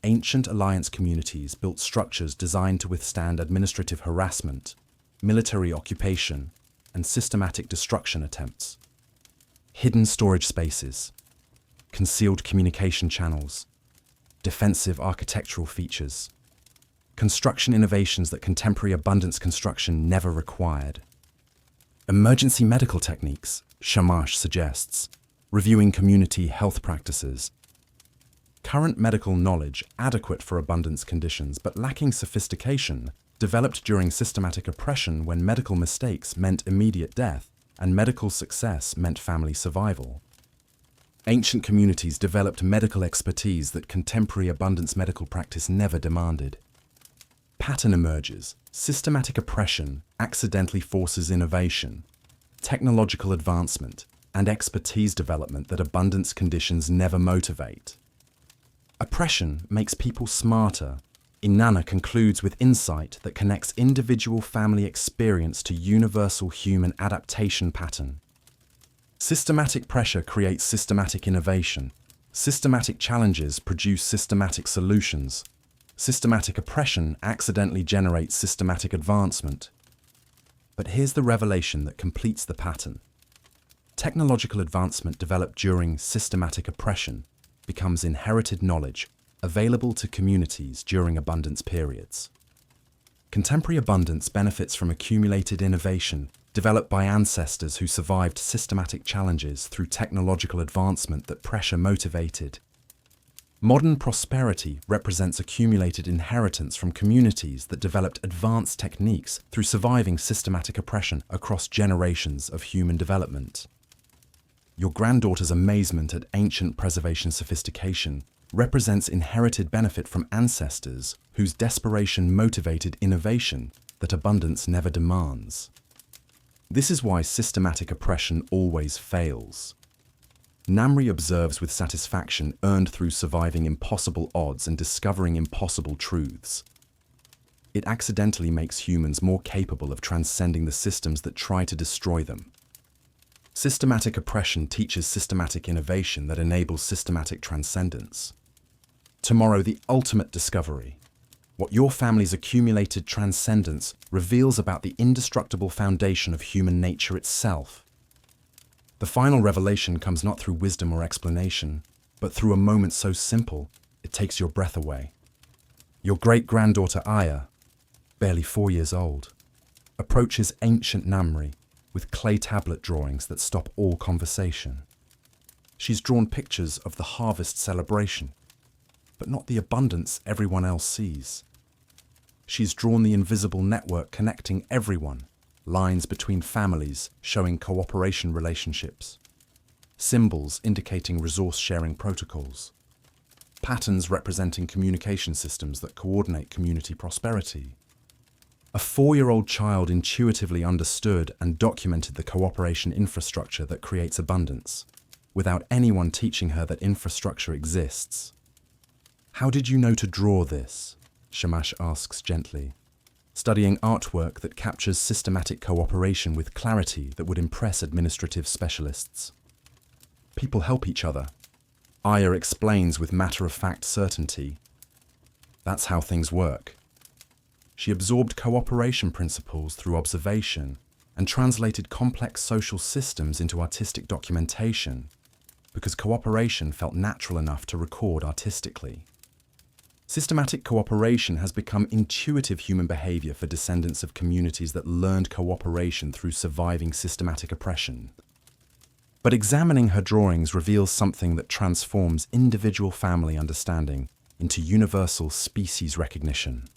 Ancient alliance communities built structures designed to withstand administrative harassment, military occupation, and systematic destruction attempts. hidden storage spaces, concealed communication channels, defensive architectural features, construction innovations that contemporary abundance construction never required. Emergency medical techniques, Shamash suggests, reviewing community health practices. Current medical knowledge adequate for abundance conditions but lacking sophistication, developed during systematic oppression when medical mistakes meant immediate death and medical success meant family survival. Ancient communities developed medical expertise that contemporary abundance medical practice never demanded. Pattern emerges. Systematic oppression accidentally forces innovation, technological advancement, and expertise development that abundance conditions never motivate. Oppression makes people smarter. Inanna concludes with insight that connects individual family experience to universal human adaptation pattern. Systematic pressure creates systematic innovation. Systematic challenges produce systematic solutions. Systematic oppression accidentally generates systematic advancement. But here's the revelation that completes the pattern. Technological advancement developed during systematic oppression becomes inherited knowledge available to communities during abundance periods. Contemporary abundance benefits from accumulated innovation developed by ancestors who survived systematic challenges through technological advancement that pressure motivated. Modern prosperity represents accumulated inheritance from communities that developed advanced techniques through surviving systematic oppression across generations of human development. Your granddaughter's amazement at ancient preservation sophistication represents inherited benefit from ancestors whose desperation motivated innovation that abundance never demands. This is why systematic oppression always fails. Namri observes with satisfaction earned through surviving impossible odds and discovering impossible truths. It accidentally makes humans more capable of transcending the systems that try to destroy them. Systematic oppression teaches systematic innovation that enables systematic transcendence. Tomorrow, the ultimate discovery. What your family's accumulated transcendence reveals about the indestructible foundation of human nature itself. The final revelation comes not through wisdom or explanation, but through a moment so simple it takes your breath away. Your great-granddaughter Aya, barely 4 years old, approaches ancient Namri with clay tablet drawings that stop all conversation. She's drawn pictures of the harvest celebration, but not the abundance everyone else sees. She's drawn the invisible network connecting everyone, lines between families showing cooperation relationships, symbols indicating resource-sharing protocols, patterns representing communication systems that coordinate community prosperity. A 4-year-old child intuitively understood and documented the cooperation infrastructure that creates abundance, without anyone teaching her that infrastructure exists. How did you know to draw this? Shamash asks gently, studying artwork that captures systematic cooperation with clarity that would impress administrative specialists. People help each other. Aya explains with matter-of-fact certainty. That's how things work. She absorbed cooperation principles through observation and translated complex social systems into artistic documentation, because cooperation felt natural enough to record artistically. Systematic cooperation has become intuitive human behavior for descendants of communities that learned cooperation through surviving systematic oppression. But examining her drawings reveals something that transforms individual family understanding into universal species recognition.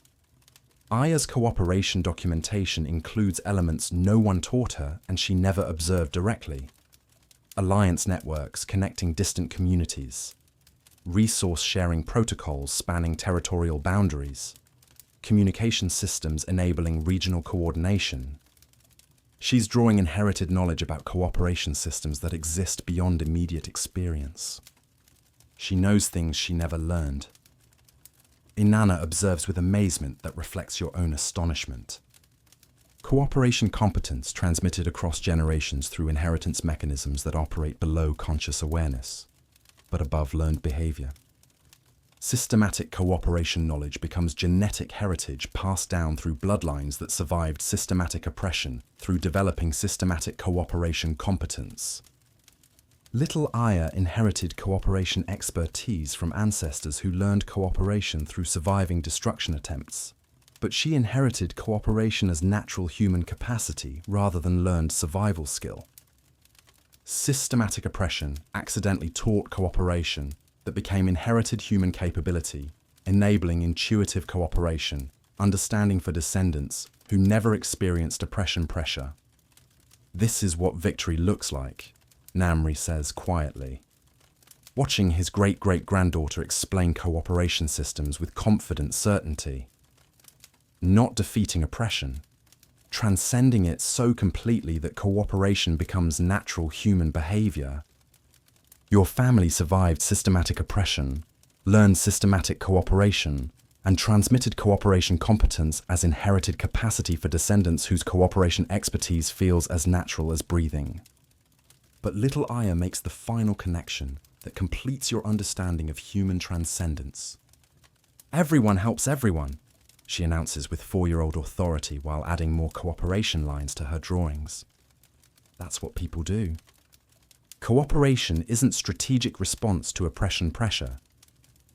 Aya's cooperation documentation includes elements no one taught her and she never observed directly. Alliance networks connecting distant communities, resource-sharing protocols spanning territorial boundaries, communication systems enabling regional coordination. She's drawing inherited knowledge about cooperation systems that exist beyond immediate experience. She knows things she never learned. Inanna observes with amazement that reflects your own astonishment. Cooperation competence transmitted across generations through inheritance mechanisms that operate below conscious awareness, but above learned behavior. Systematic cooperation knowledge becomes genetic heritage passed down through bloodlines that survived systematic oppression through developing systematic cooperation competence. Little Aya inherited cooperation expertise from ancestors who learned cooperation through surviving destruction attempts. But she inherited cooperation as natural human capacity rather than learned survival skill. Systematic oppression accidentally taught cooperation that became inherited human capability, enabling intuitive cooperation, understanding for descendants who never experienced oppression pressure. This is what victory looks like, Namri says quietly. Watching his great-great-granddaughter explain cooperation systems with confident certainty. Not defeating oppression, transcending it so completely that cooperation becomes natural human behavior. Your family survived systematic oppression, learned systematic cooperation, and transmitted cooperation competence as inherited capacity for descendants whose cooperation expertise feels as natural as breathing. But little Aya makes the final connection that completes your understanding of human transcendence. Everyone helps everyone, she announces with 4-year-old authority while adding more cooperation lines to her drawings. That's what people do. Cooperation isn't strategic response to oppression pressure.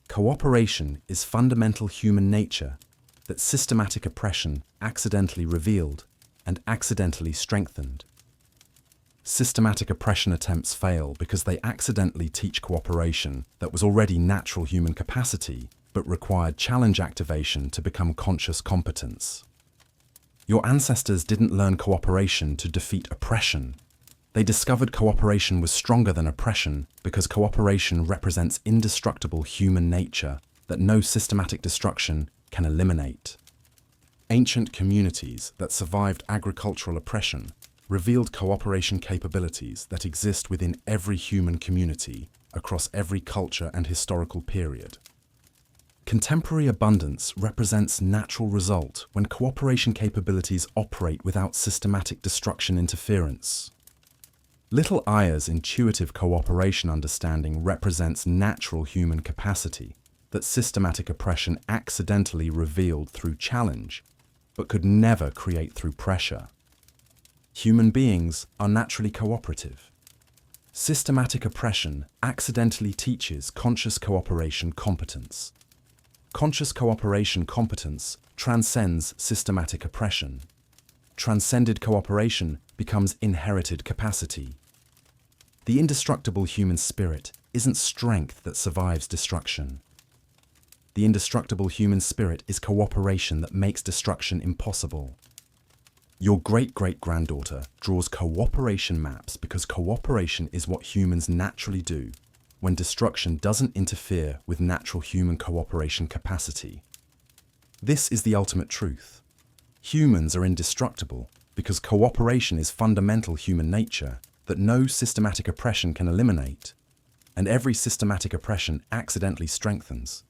Cooperation is fundamental human nature that systematic oppression accidentally revealed and accidentally strengthened. Systematic oppression attempts fail because they accidentally teach cooperation that was already natural human capacity but required challenge activation to become conscious competence. Your ancestors didn't learn cooperation to defeat oppression. They discovered cooperation was stronger than oppression because cooperation represents indestructible human nature that no systematic destruction can eliminate. Ancient communities that survived agricultural oppression revealed cooperation capabilities that exist within every human community across every culture and historical period. Contemporary abundance represents natural result when cooperation capabilities operate without systematic destruction interference. Little Aya's intuitive cooperation understanding represents natural human capacity that systematic oppression accidentally revealed through challenge, but could never create through pressure. Human beings are naturally cooperative. Systematic oppression accidentally teaches conscious cooperation competence. Conscious cooperation competence transcends systematic oppression. Transcended cooperation becomes inherited capacity. The indestructible human spirit isn't strength that survives destruction. The indestructible human spirit is cooperation that makes destruction impossible. Your great-great-granddaughter draws cooperation maps because cooperation is what humans naturally do when destruction doesn't interfere with natural human cooperation capacity. This is the ultimate truth. Humans are indestructible because cooperation is fundamental human nature that no systematic oppression can eliminate, and every systematic oppression accidentally strengthens.